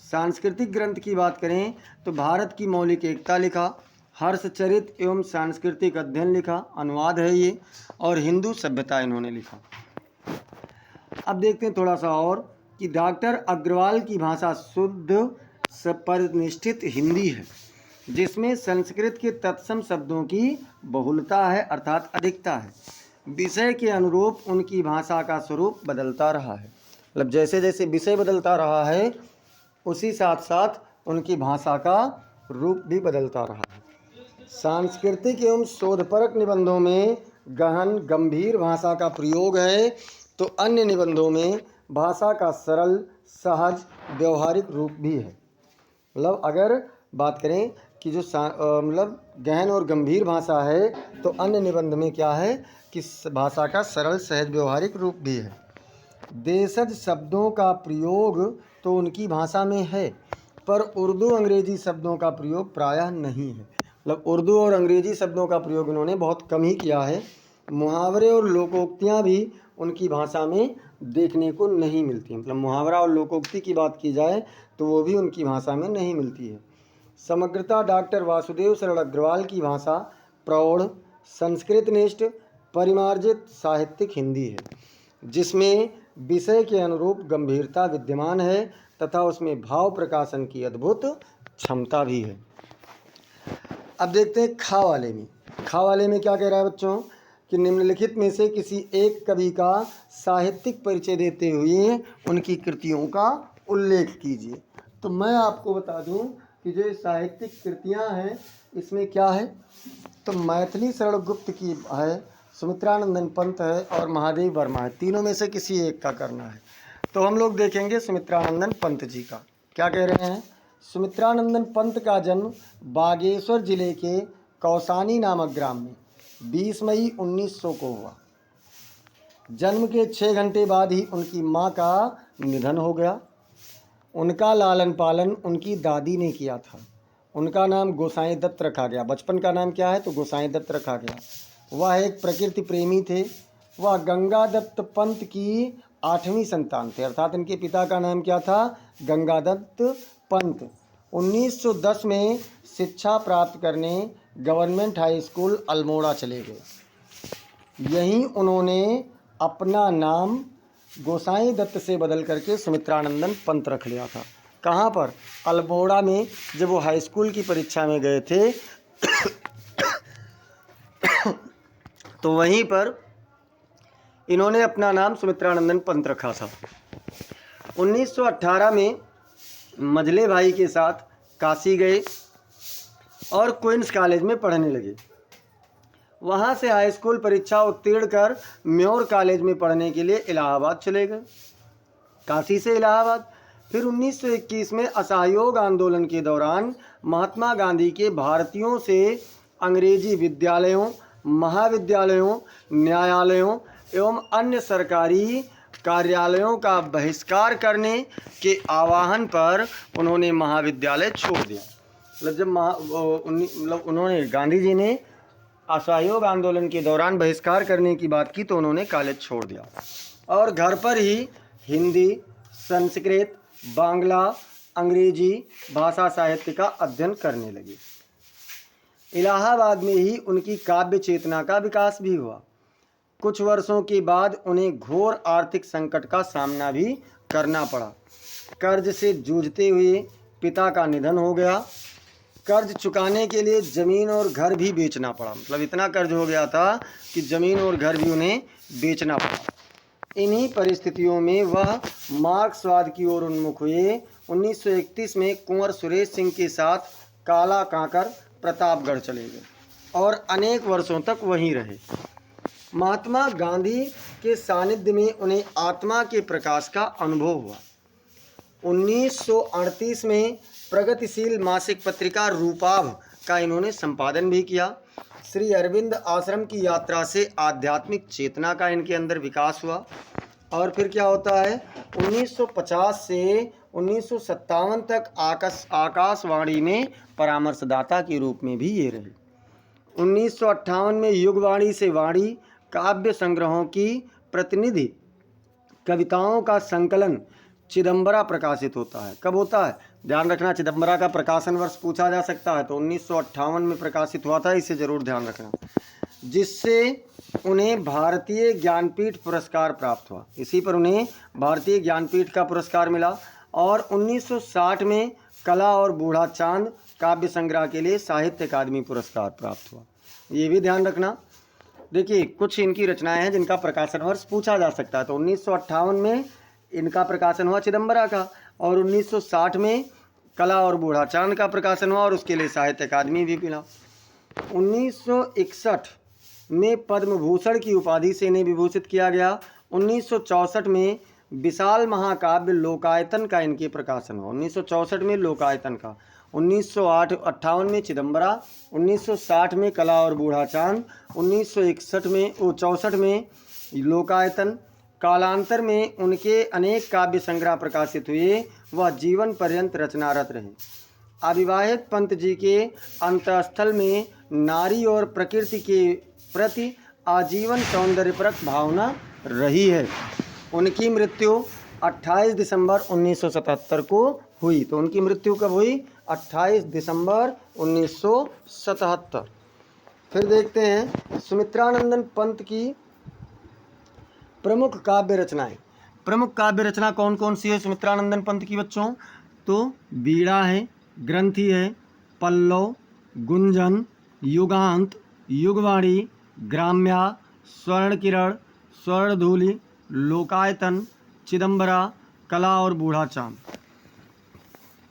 सांस्कृतिक ग्रंथ की बात करें तो भारत की मौलिक एकता लिखा, हर्षचरित एवं सांस्कृतिक अध्ययन लिखा, अनुवाद है ये, और हिंदू सभ्यता इन्होंने लिखा। अब देखते हैं थोड़ा सा और कि डॉक्टर अग्रवाल की भाषा शुद्ध परिनिष्ठित हिंदी है जिसमें संस्कृत के तत्सम शब्दों की बहुलता है अर्थात अधिकता है। विषय के अनुरूप उनकी भाषा का स्वरूप बदलता रहा है। मतलब जैसे जैसे विषय बदलता रहा है उसी साथ साथ उनकी भाषा का रूप भी बदलता रहा है। सांस्कृतिक एवं शोधपरक निबंधों में गहन गंभीर भाषा का प्रयोग है तो अन्य निबंधों में भाषा का सरल सहज व्यवहारिक रूप भी है। मतलब अगर बात करें कि जो मतलब गहन और गंभीर भाषा है तो अन्य निबंध में क्या है कि भाषा का सरल सहज व्यवहारिक रूप भी है। देशज शब्दों का प्रयोग तो उनकी भाषा में है पर उर्दू अंग्रेजी शब्दों का प्रयोग प्रायः नहीं है। मतलब उर्दू और अंग्रेजी शब्दों का प्रयोग इन्होंने बहुत कम ही किया है। मुहावरे और लोकोक्तियाँ भी उनकी भाषा में देखने को नहीं मिलती। मतलब मुहावरा और लोकोक्ति की बात की जाए तो वो भी उनकी भाषा में नहीं मिलती है। समग्रता डॉक्टर वासुदेव शरण अग्रवाल की भाषा प्रौढ़ संस्कृतनिष्ठ परिमार्जित साहित्यिक हिंदी है जिसमें विषय के अनुरूप गंभीरता विद्यमान है तथा उसमें भाव प्रकाशन की अद्भुत क्षमता भी है। अब देखते हैं खा वाले में। खा वाले में क्या कह रहा है बच्चों कि निम्नलिखित में से किसी एक कवि का साहित्यिक परिचय देते हुए उनकी कृतियों का उल्लेख कीजिए। तो मैं आपको बता दूं कि जो साहित्यिक कृतियां हैं इसमें क्या है, तो मैथिली शरण गुप्त की है, सुमित्रानंदन पंत है और महादेव वर्मा है। तीनों में से किसी एक का करना है। तो हम लोग देखेंगे सुमित्रानंदन पंत जी का। क्या कह रहे हैं, सुमित्रानंदन पंत का जन्म बागेश्वर जिले के कौसानी नामक ग्राम में 20 मई 1900 को हुआ। जन्म के 6 घंटे बाद ही उनकी मां का निधन हो गया। उनका लालन पालन उनकी दादी ने किया था। उनका नाम गोसाई दत्त रखा गया। बचपन का नाम क्या है, तो गोसाई दत्त रखा गया। वह एक प्रकृति प्रेमी थे। वह गंगा दत्त पंत की 8वीं संतान थे, अर्थात इनके पिता का नाम क्या था, गंगा दत्त पंत। 1910 में शिक्षा प्राप्त करने गवर्नमेंट हाई स्कूल अल्मोड़ा चले गए। यहीं उन्होंने अपना नाम गोसाई दत्त से बदल करके सुमित्रानंदन पंत रख लिया था। कहाँ पर, अल्मोड़ा में। जब वो हाई स्कूल की परीक्षा में गए थे तो वहीं पर इन्होंने अपना नाम सुमित्रानंदन पंत रखा था। 1918 में मजले भाई के साथ काशी गए और क्वींस कॉलेज में पढ़ने लगे। वहाँ से हाई स्कूल परीक्षा उत्तीर्ण कर म्योर कॉलेज में पढ़ने के लिए इलाहाबाद चले गए। काशी से इलाहाबाद। फिर 1921 में असहयोग आंदोलन के दौरान महात्मा गांधी के भारतीयों से अंग्रेजी विद्यालयों, महाविद्यालयों, न्यायालयों एवं अन्य सरकारी कार्यालयों का बहिष्कार करने के आह्वान पर उन्होंने महाविद्यालय छोड़ दिया। मतलब जब उन्होंने गांधी जी ने असहयोग आंदोलन के दौरान बहिष्कार करने की बात की तो उन्होंने कॉलेज छोड़ दिया और घर पर ही हिंदी, संस्कृत, बांग्ला, अंग्रेजी भाषा साहित्य का अध्ययन करने लगे। इलाहाबाद में ही उनकी काव्य चेतना का विकास भी हुआ। कुछ वर्षों के बाद उन्हें घोर आर्थिक संकट का सामना भी करना पड़ा। कर्ज से जूझते हुए पिता का निधन हो गया। कर्ज चुकाने के लिए ज़मीन और घर भी बेचना पड़ा। मतलब इतना कर्ज हो गया था कि ज़मीन और घर भी उन्हें बेचना पड़ा। इन्हीं परिस्थितियों में वह मार्क्सवाद की ओर उन्मुख हुए। 1931 में कुंवर सुरेश सिंह के साथ काला कांकर प्रतापगढ़ चले गए और अनेक वर्षों तक वहीं रहे। महात्मा गांधी के सानिध्य में उन्हें आत्मा के प्रकाश का अनुभव हुआ। 1938 में प्रगतिशील मासिक पत्रिका रूपाभ का इन्होंने संपादन भी किया। श्री अरविंद आश्रम की यात्रा से आध्यात्मिक चेतना का इनके अंदर विकास हुआ। और फिर क्या होता है, 1950 से 1957 तक आकाशवाणी में परामर्शदाता के रूप में भी ये रहे। 1958 में युगवाणी से वाणी काव्य संग्रहों की प्रतिनिधि कविताओं का संकलन चिदंबरा प्रकाशित होता है। कब होता है, ध्यान रखना, चिदंबरा का प्रकाशन वर्ष पूछा जा सकता है तो 1958 में प्रकाशित हुआ था, इसे जरूर ध्यान रखना, जिससे उन्हें भारतीय ज्ञानपीठ पुरस्कार प्राप्त हुआ। इसी पर उन्हें भारतीय ज्ञानपीठ का पुरस्कार मिला। और 1960 में कला और बूढ़ा चांद काव्य संग्रह के लिए साहित्य अकादमी पुरस्कार प्राप्त हुआ। ये भी ध्यान रखना। देखिए, कुछ इनकी रचनाएं हैं जिनका प्रकाशन वर्ष पूछा जा सकता है। तो 1958 में इनका प्रकाशन हुआ चिदंबरा का, और 1960 में कला और बूढ़ा चांद का प्रकाशन हुआ और उसके लिए साहित्य अकादमी भी मिला। 1961 में पद्म भूषण की उपाधि से इन्हें विभूषित किया गया। 1964 में विशाल महाकाव्य लोकायतन का इनके प्रकाशन हुआ। 1964 में लोकायतन का, 1958 में चिदंबरा, 1960 में कला और बूढ़ा चांद, 1964 में लोकायतन। कालांतर में उनके अनेक काव्य संग्रह प्रकाशित हुए। वह जीवन पर्यंत रचनारत रहे। अविवाहित पंत जी के अंतःस्थल में नारी और प्रकृति के प्रति आजीवन सौंदर्यपरक भावना रही है। उनकी मृत्यु 28 दिसंबर 1977 को हुई। तो उनकी मृत्यु कब हुई, 28 दिसंबर 1977। फिर देखते हैं सुमित्रानंदन पंत की प्रमुख काव्य रचनाएं। प्रमुख काव्य रचना कौन कौन सी है सुमित्रानंदन पंत की बच्चों? तो बीड़ा है, ग्रंथि है, पल्लव, गुंजन, युगांत, युगवाणी, ग्राम्या, स्वर्ण किरण, स्वर्णधूलि, लोकायतन, चिदंबरा, कला और बूढ़ा चांद।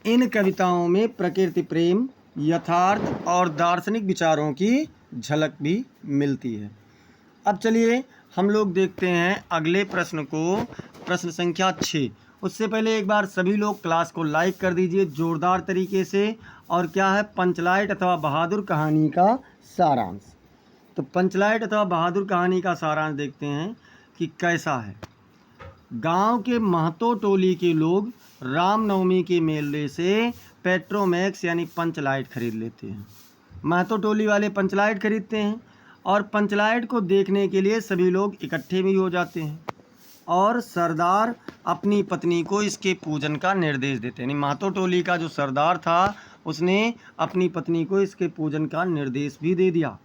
इन कविताओं में प्रकृति प्रेम, यथार्थ और दार्शनिक विचारों की झलक भी मिलती है। अब चलिए हम लोग देखते हैं अगले प्रश्न को, प्रश्न संख्या 6। उससे पहले एक बार सभी लोग क्लास को लाइक कर दीजिए जोरदार तरीके से। और क्या है? पंचलाइट अथवा बहादुर कहानी का सारांश। तो पंचलाइट अथवा बहादुर कहानी का सारांश देखते हैं कि कैसा है। गांव के महतो टोली के लोग रामनवमी के मेले से पेट्रोमैक्स यानी पंचलाइट खरीद लेते हैं। महतो टोली वाले पंचलाइट खरीदते हैं और पंचलाइट को देखने के लिए सभी लोग इकट्ठे भी हो जाते हैं और सरदार अपनी पत्नी को इसके पूजन का निर्देश देते हैं। यानी महतो टोली का जो सरदार था उसने अपनी पत्नी को इसके पूजन का निर्देश भी दे दिया।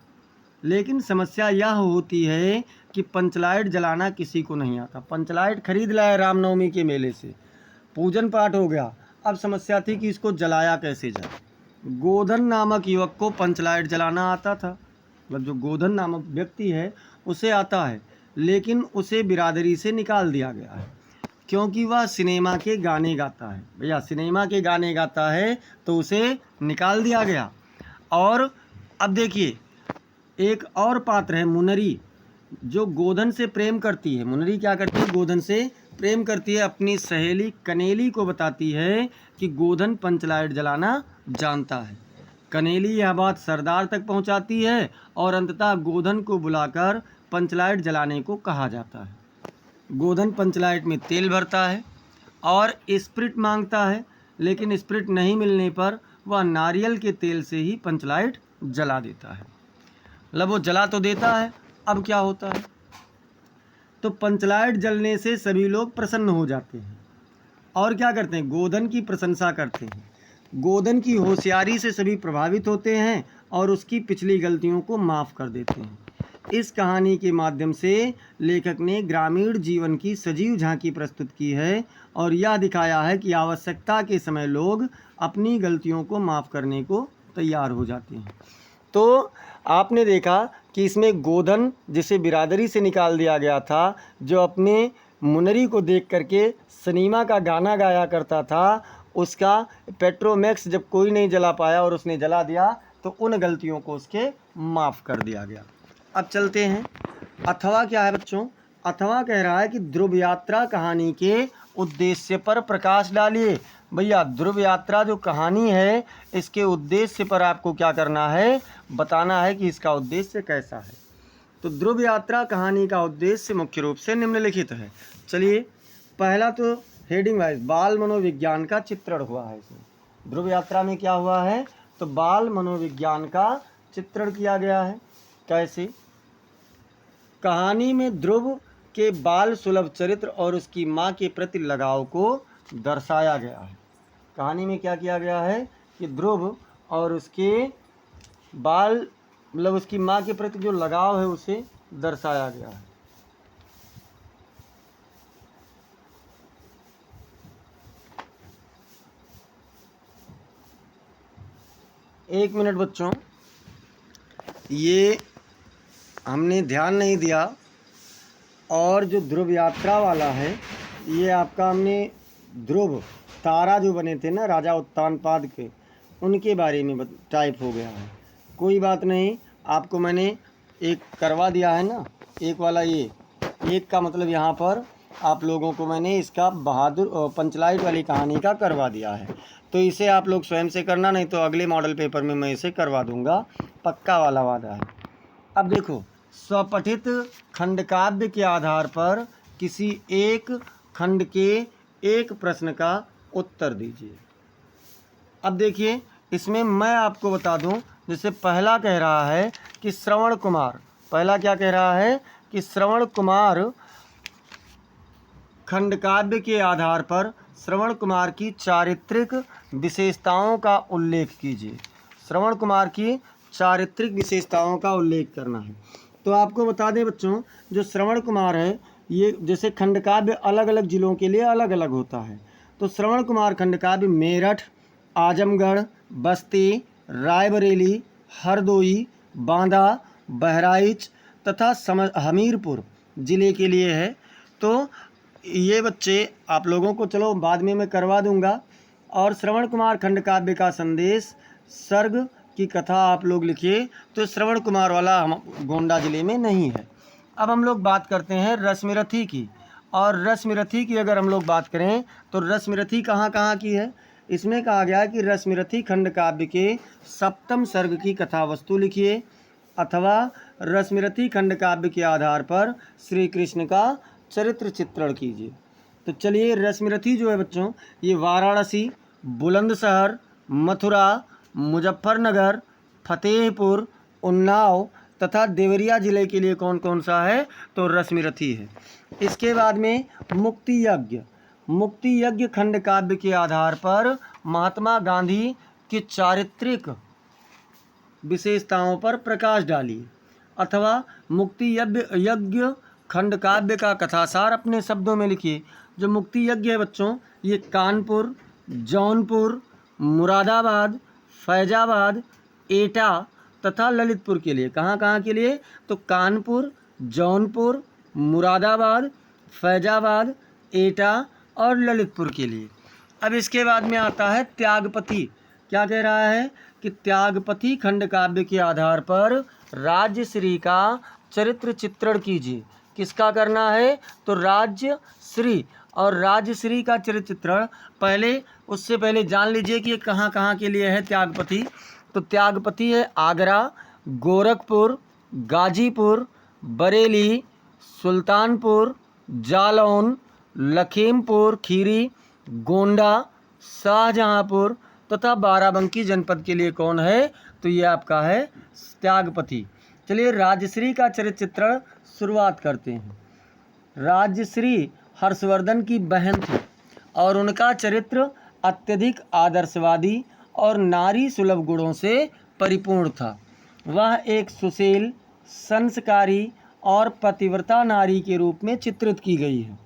लेकिन समस्या यह होती है कि पंचलाइट जलाना किसी को नहीं आता। पंचलाइट खरीद लाया रामनवमी के मेले से, पूजन पाठ हो गया, अब समस्या थी कि इसको जलाया कैसे जाए। गोधन नामक युवक को पंचलाइट जलाना आता था, मतलब जो गोधन नामक व्यक्ति है उसे आता है, लेकिन उसे बिरादरी से निकाल दिया गया है क्योंकि वह सिनेमा के गाने गाता है। भैया सिनेमा के गाने गाता है तो उसे निकाल दिया गया। और अब देखिए एक और पात्र है मुनरी, जो गोधन से प्रेम करती है। मुनरी क्या करती है? गोधन से प्रेम करती है। अपनी सहेली कनेली को बताती है कि गोधन पंचलाइट जलाना जानता है। कनेली यह बात सरदार तक पहुंचाती है और अंततः गोधन को बुलाकर पंचलाइट जलाने को कहा जाता है। गोधन पंचलाइट में तेल भरता है और स्प्रिट मांगता है, लेकिन स्प्रिट नहीं मिलने पर वह नारियल के तेल से ही पंचलाइट जला देता है। मतलब वो जला तो देता है, अब क्या होता है? तो पंचलाइट जलने से सभी लोग प्रसन्न हो जाते हैं और क्या करते हैं? गोधन की प्रशंसा करते हैं। गोधन की होशियारी से सभी प्रभावित होते हैं और उसकी पिछली गलतियों को माफ़ कर देते हैं। इस कहानी के माध्यम से लेखक ने ग्रामीण जीवन की सजीव झांकी प्रस्तुत की है और यह दिखाया है कि आवश्यकता के समय लोग अपनी गलतियों को माफ़ करने को तैयार हो जाते हैं। तो आपने देखा कि इसमें गोधन जिसे बिरादरी से निकाल दिया गया था, जो अपने मुनरी को देख करके सिनेमा का गाना गाया करता था, उसका पेट्रोमैक्स जब कोई नहीं जला पाया और उसने जला दिया तो उन गलतियों को उसके माफ़ कर दिया गया। अब चलते हैं अथवा क्या है बच्चों? अथवा कह रहा है कि ध्रुव यात्रा कहानी के उद्देश्य पर प्रकाश डालिए। भैया ध्रुव यात्रा जो कहानी है इसके उद्देश्य पर आपको क्या करना है? बताना है कि इसका उद्देश्य कैसा है। तो ध्रुव यात्रा कहानी का उद्देश्य मुख्य रूप से निम्नलिखित है। चलिए पहला तो हेडिंग वाइज बाल मनोविज्ञान का चित्रण हुआ है। इसमें ध्रुव यात्रा में क्या हुआ है? तो बाल मनोविज्ञान का चित्रण किया गया है। कैसे? कहानी में ध्रुव के बाल सुलभ चरित्र और उसकी माँ के प्रति लगाव को दर्शाया गया है। कहानी में क्या किया गया है कि ध्रुव और उसके बाल मतलब उसकी माँ के प्रति जो लगाव है उसे दर्शाया गया है। एक मिनट बच्चों, ये हमने ध्यान नहीं दिया और जो ध्रुव यात्रा वाला है ये आपका हमने ध्रुव तारा जो बने थे ना राजा उत्तानपाद के, उनके बारे में टाइप हो गया है। कोई बात नहीं, आपको मैंने एक करवा दिया है ना, एक वाला ये एक का मतलब यहाँ पर आप लोगों को मैंने इसका बहादुर पंचलाइट वाली कहानी का करवा दिया है। तो इसे आप लोग स्वयं से करना, नहीं तो अगले मॉडल पेपर में मैं इसे करवा दूंगा, पक्का वाला वादा है। अब देखो, स्वपठित खंडकाव्य के आधार पर किसी एक खंड के एक प्रश्न का उत्तर दीजिए। अब देखिए इसमें मैं आपको बता दूं, जैसे पहला कह रहा है कि श्रवण कुमार, पहला क्या कह रहा है कि श्रवण कुमार खंडकाव्य के आधार पर श्रवण कुमार की चारित्रिक विशेषताओं का उल्लेख कीजिए। श्रवण कुमार की चारित्रिक विशेषताओं का उल्लेख करना है। तो आपको बता दें बच्चों, जो श्रवण कुमार है ये जैसे खंडकाव्य अलग अलग ज़िलों के लिए अलग अलग होता है। तो श्रवण कुमार खंडकाव्य मेरठ, आजमगढ़, बस्ती, रायबरेली, हरदोई, बांदा, बहराइच तथा हमीरपुर ज़िले के लिए है। तो ये बच्चे आप लोगों को चलो बाद में मैं करवा दूंगा। और श्रवण कुमार खंडकाव्य का संदेश सर्ग की कथा आप लोग लिखिए। तो श्रवण कुमार वाला हम गोंडा ज़िले में नहीं है। अब हम लोग बात करते हैं रश्मिरथी की। और रश्मिरथी की अगर हम लोग बात करें तो रश्मिरथी कहाँ कहाँ की है। इसमें कहा गया है कि रश्मिरथी खंड काव्य के सप्तम सर्ग की कथा वस्तु लिखिए, अथवा रश्मिरथी खंड काव्य के आधार पर श्री कृष्ण का चरित्र चित्रण कीजिए। तो चलिए, रश्मिरथी जो है बच्चों, ये वाराणसी, बुलंदशहर, मथुरा, मुजफ्फरनगर, फतेहपुर, उन्नाव तथा देवरिया ज़िले के लिए कौन कौन सा है, तो रश्मिरथी है। इसके बाद में मुक्ति यज्ञ। मुक्ति यज्ञ खंड काव्य के आधार पर महात्मा गांधी की चारित्रिक विशेषताओं पर प्रकाश डालिए, अथवा मुक्ति यज्ञ खंड काव्य का कथासार अपने शब्दों में लिखिए। जो मुक्ति यज्ञ है बच्चों, ये कानपुर, जौनपुर, मुरादाबाद, फैजाबाद, एटा तथा ललितपुर के लिए, कहाँ कहाँ के लिए, तो कानपुर, जौनपुर, मुरादाबाद, फैजाबाद, एटा और ललितपुर के लिए। अब इसके बाद में आता है त्यागपति। क्या कह रहा है कि त्यागपति खंड काव्य के आधार पर राज्यश्री का चरित्र चित्रण कीजिए। किसका करना है, तो राज्यश्री। और राज्यश्री का चरित्र चित्रण उससे पहले जान लीजिए कि ये कहाँ कहाँ के लिए है त्यागपति। तो त्यागपति है आगरा, गोरखपुर, गाजीपुर, बरेली, सुल्तानपुर, जालौन, लखीमपुर खीरी, गोंडा, शाहजहांपुर तथा बाराबंकी जनपद के लिए कौन है, तो ये आपका है त्यागपति। चलिए, राजश्री का चरित्र चित्रण शुरुआत करते हैं। राजश्री हर्षवर्धन की बहन थी और उनका चरित्र अत्यधिक आदर्शवादी और नारी सुलभ गुणों से परिपूर्ण था। वह एक सुशील, संस्कारी और पतिव्रता नारी के रूप में चित्रित की गई है।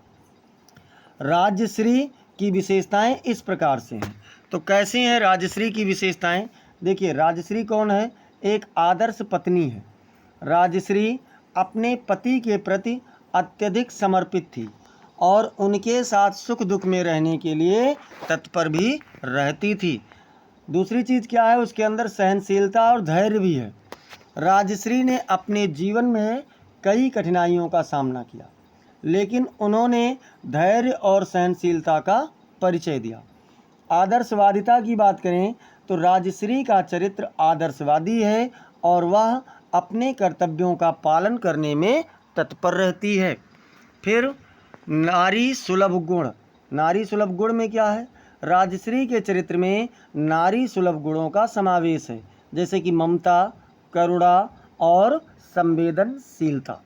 राजश्री की विशेषताएं इस प्रकार से हैं। तो कैसी हैं राजश्री की विशेषताएं, देखिए राजश्री कौन है, एक आदर्श पत्नी है। राजश्री अपने पति के प्रति अत्यधिक समर्पित थी और उनके साथ सुख दुख में रहने के लिए तत्पर भी रहती थी। दूसरी चीज़ क्या है, उसके अंदर सहनशीलता और धैर्य भी है। राजश्री ने अपने जीवन में कई कठिनाइयों का सामना किया, लेकिन उन्होंने धैर्य और सहनशीलता का परिचय दिया। आदर्शवादिता की बात करें तो राजश्री का चरित्र आदर्शवादी है और वह अपने कर्तव्यों का पालन करने में तत्पर रहती है। फिर नारी सुलभ गुण। नारी सुलभ गुण में क्या है, राजश्री के चरित्र में नारी सुलभ गुणों का समावेश है, जैसे कि ममता, करुणा और संवेदनशीलता।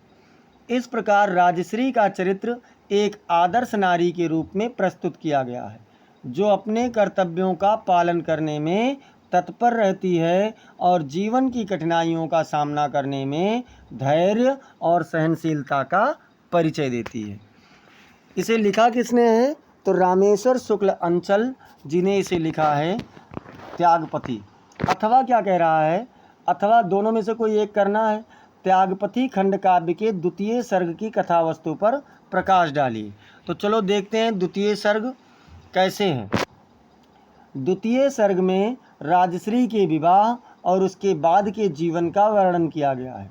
इस प्रकार राजश्री का चरित्र एक आदर्श नारी के रूप में प्रस्तुत किया गया है, जो अपने कर्तव्यों का पालन करने में तत्पर रहती है और जीवन की कठिनाइयों का सामना करने में धैर्य और सहनशीलता का परिचय देती है। इसे लिखा किसने है, तो रामेश्वर शुक्ल अंचल जी ने इसे लिखा है त्यागपति। अथवा क्या कह रहा है, अथवा दोनों में से कोई एक करना है। त्यागपति खंड काव्य के द्वितीय सर्ग की कथा वस्तु पर प्रकाश डालिए। तो चलो देखते हैं द्वितीय सर्ग कैसे हैं। द्वितीय सर्ग में राजश्री के विवाह और उसके बाद के जीवन का वर्णन किया गया है।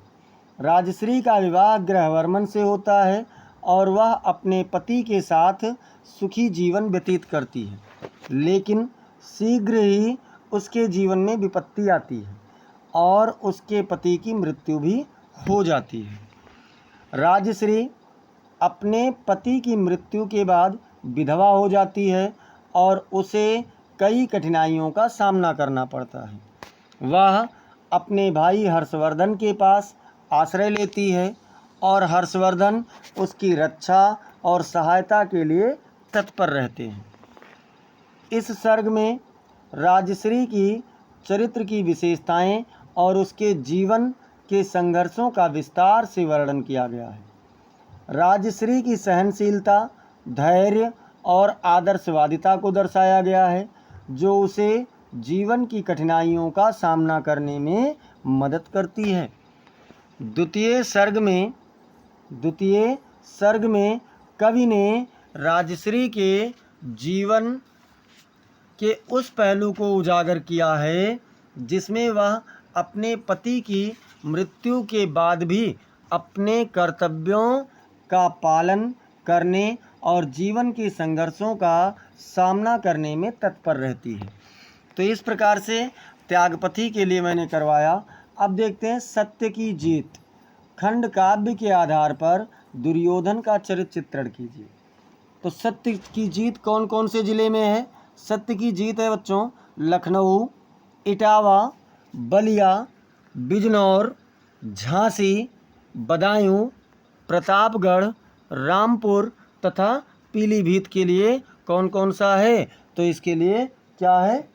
राजश्री का विवाह गृहवर्मन से होता है और वह अपने पति के साथ सुखी जीवन व्यतीत करती है, लेकिन शीघ्र ही उसके जीवन में विपत्ति आती है और उसके पति की मृत्यु भी हो जाती है। राजश्री अपने पति की मृत्यु के बाद विधवा हो जाती है और उसे कई कठिनाइयों का सामना करना पड़ता है। वह अपने भाई हर्षवर्धन के पास आश्रय लेती है और हर्षवर्धन उसकी रक्षा और सहायता के लिए तत्पर रहते हैं। इस सर्ग में राजश्री की चरित्र की विशेषताएं और उसके जीवन के संघर्षों का विस्तार से वर्णन किया गया है। राजश्री की सहनशीलता, धैर्य और आदर्शवादिता को दर्शाया गया है, जो उसे जीवन की कठिनाइयों का सामना करने में मदद करती है। द्वितीय सर्ग में कवि ने राजश्री के जीवन के उस पहलू को उजागर किया है जिसमें वह अपने पति की मृत्यु के बाद भी अपने कर्तव्यों का पालन करने और जीवन के संघर्षों का सामना करने में तत्पर रहती है। तो इस प्रकार से त्यागपति के लिए मैंने करवाया। अब देखते हैं सत्य की जीत। खंड काव्य के आधार पर दुर्योधन का चरित्र चित्रण कीजिए। तो सत्य की जीत कौन कौन से ज़िले में है? सत्य की जीत है बच्चों लखनऊ, इटावा, बलिया, बिजनौर, झांसी, बदायूं, प्रतापगढ़, रामपुर तथा पीलीभीत के लिए कौन कौन सा है? तो इसके लिए क्या है?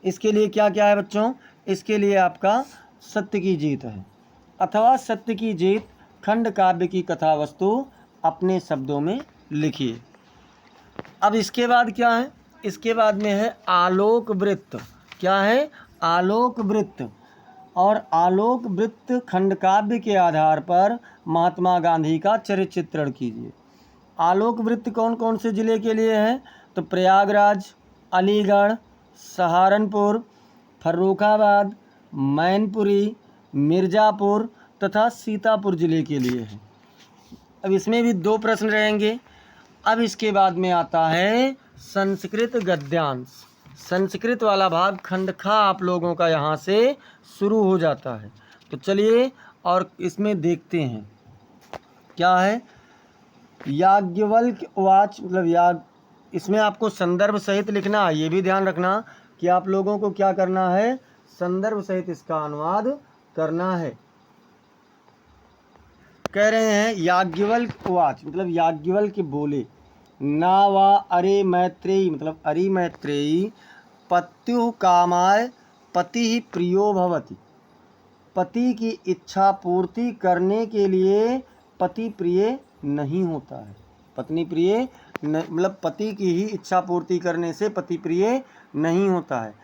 इसके लिए क्या क्या है बच्चों? इसके लिए आपका सत्य की जीत है अथवा सत्य की जीत खंड काव्य की कथा वस्तु अपने शब्दों में लिखिए। अब इसके बाद क्या है? इसके बाद में है आलोक वृत्त। क्या है? आलोक वृत्त। और आलोक वृत्त खंड काव्य के आधार पर महात्मा गांधी का चरित्र चित्रण कीजिए। आलोक वृत्त कौन कौन से ज़िले के लिए है? तो प्रयागराज, अलीगढ़, सहारनपुर, फर्रुखाबाद, मैनपुरी, मिर्ज़ापुर तथा सीतापुर ज़िले के लिए है। अब इसमें भी 2 प्रश्न रहेंगे। अब इसके बाद में आता है संस्कृत गद्यांश। संस्कृत वाला भाग खंड खा आप लोगों का यहाँ से शुरू हो जाता है। तो चलिए और इसमें देखते हैं क्या है। याज्ञवल्क्य उवाच मतलब इसमें आपको संदर्भ सहित लिखना है। ये भी ध्यान रखना कि आप लोगों को क्या करना है, संदर्भ सहित इसका अनुवाद करना है। कह रहे हैं याज्ञवल्क्य उवाच मतलब याज्ञवल्क्य बोले, ना वा अरे मैत्रेयी मतलब अरि मैत्रेयी पत्युः कामाय पति ही प्रियो भवति। पति की इच्छा पूर्ति करने के लिए पति प्रिय नहीं होता है। पत्नी प्रिय मतलब पति की ही इच्छा पूर्ति करने से पति प्रिय नहीं होता है।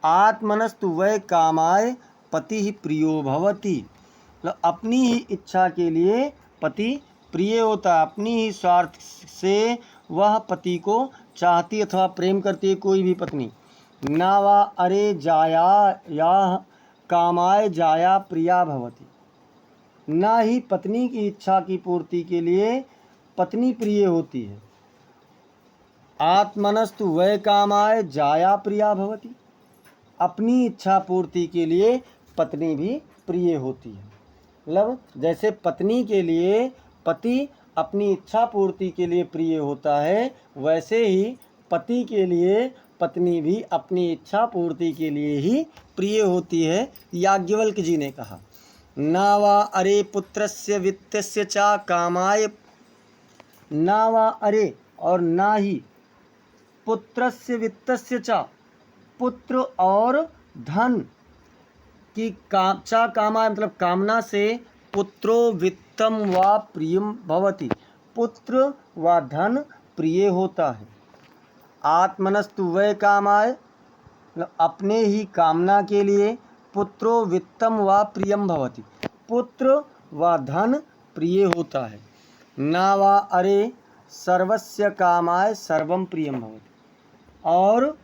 आत्मनस्तु वै कामाय पति ही प्रियो भवति मतलब अपनी ही इच्छा के लिए पति प्रिय होता है। अपनी ही स्वार्थ से वह पति को चाहती अथवा प्रेम करती है कोई भी पत्नी। ना वा अरे जाया या कामाय जाया प्रिया भवति। ना ही पत्नी की इच्छा की पूर्ति के लिए पत्नी प्रिय होती है। आत्मनस्तु वै कामाय जाया प्रिया भवति। अपनी इच्छा पूर्ति के लिए पत्नी भी प्रिय होती है। मतलब जैसे पत्नी के लिए पति अपनी इच्छा पूर्ति के लिए प्रिय होता है, वैसे ही पति के लिए पत्नी भी अपनी इच्छा पूर्ति के लिए ही प्रिय होती है। याज्ञवल्क्य जी ने कहा, ना वा अरे पुत्रस्य वित्तस्य चा कामाय। ना वा अरे और ना ही पुत्रस्य वित्तस्य चा पुत्र और धन की चा कामाय मतलब कामना से पुत्रो वित्तम व प्रियम भवति। पुत्र व धन प्रिय होता है। आत्मनस्तु वै कामाय मतलब अपने ही कामना के लिए पुत्रो वित्तम व प्रियम भवति। पुत्र व धन प्रिय होता है। ना वा अरे सर्वस्य कामाय सर्वम प्रियम भवति। और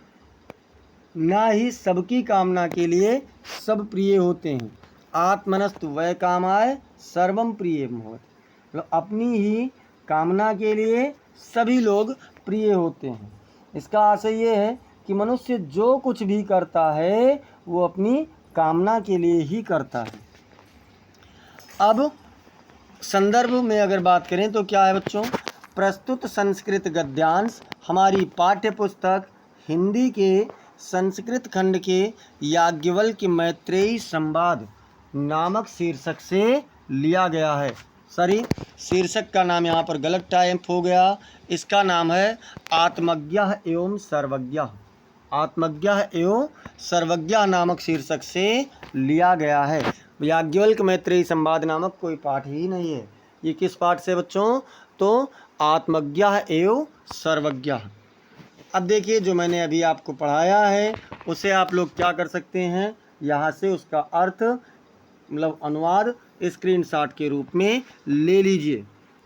ना ही सबकी कामना के लिए सब प्रिय होते हैं। आत्मनस्तु वै कामाय सर्वम प्रियम भवति मतलब अपनी ही कामना के लिए सभी लोग प्रिय होते हैं। इसका आशय ये है कि मनुष्य जो कुछ भी करता है वो अपनी कामना के लिए ही करता है। अब संदर्भ में अगर बात करें तो क्या है बच्चों, प्रस्तुत संस्कृत गद्यांश हमारी पाठ्य पुस्तक हिंदी के संस्कृत खंड के याज्ञवल्क्य मैत्रेयी संवाद नामक शीर्षक से लिया गया है। सॉरी, शीर्षक का नाम यहाँ पर गलत टाइप हो गया। इसका नाम है आत्मज्ञः एवं सर्वज्ञः। आत्मज्ञः एवं सर्वज्ञः नामक शीर्षक से लिया गया है। याज्ञवल्क्य मैत्रेयी संवाद नामक कोई पाठ ही नहीं है। ये किस पाठ से बच्चों? तो आत्मज्ञः एवं सर्वज्ञः। अब देखिए जो मैंने अभी आपको पढ़ाया है उसे आप लोग क्या कर सकते हैं, यहाँ से उसका अर्थ मतलब अनुवाद स्क्रीनशॉट के रूप में ले लीजिए।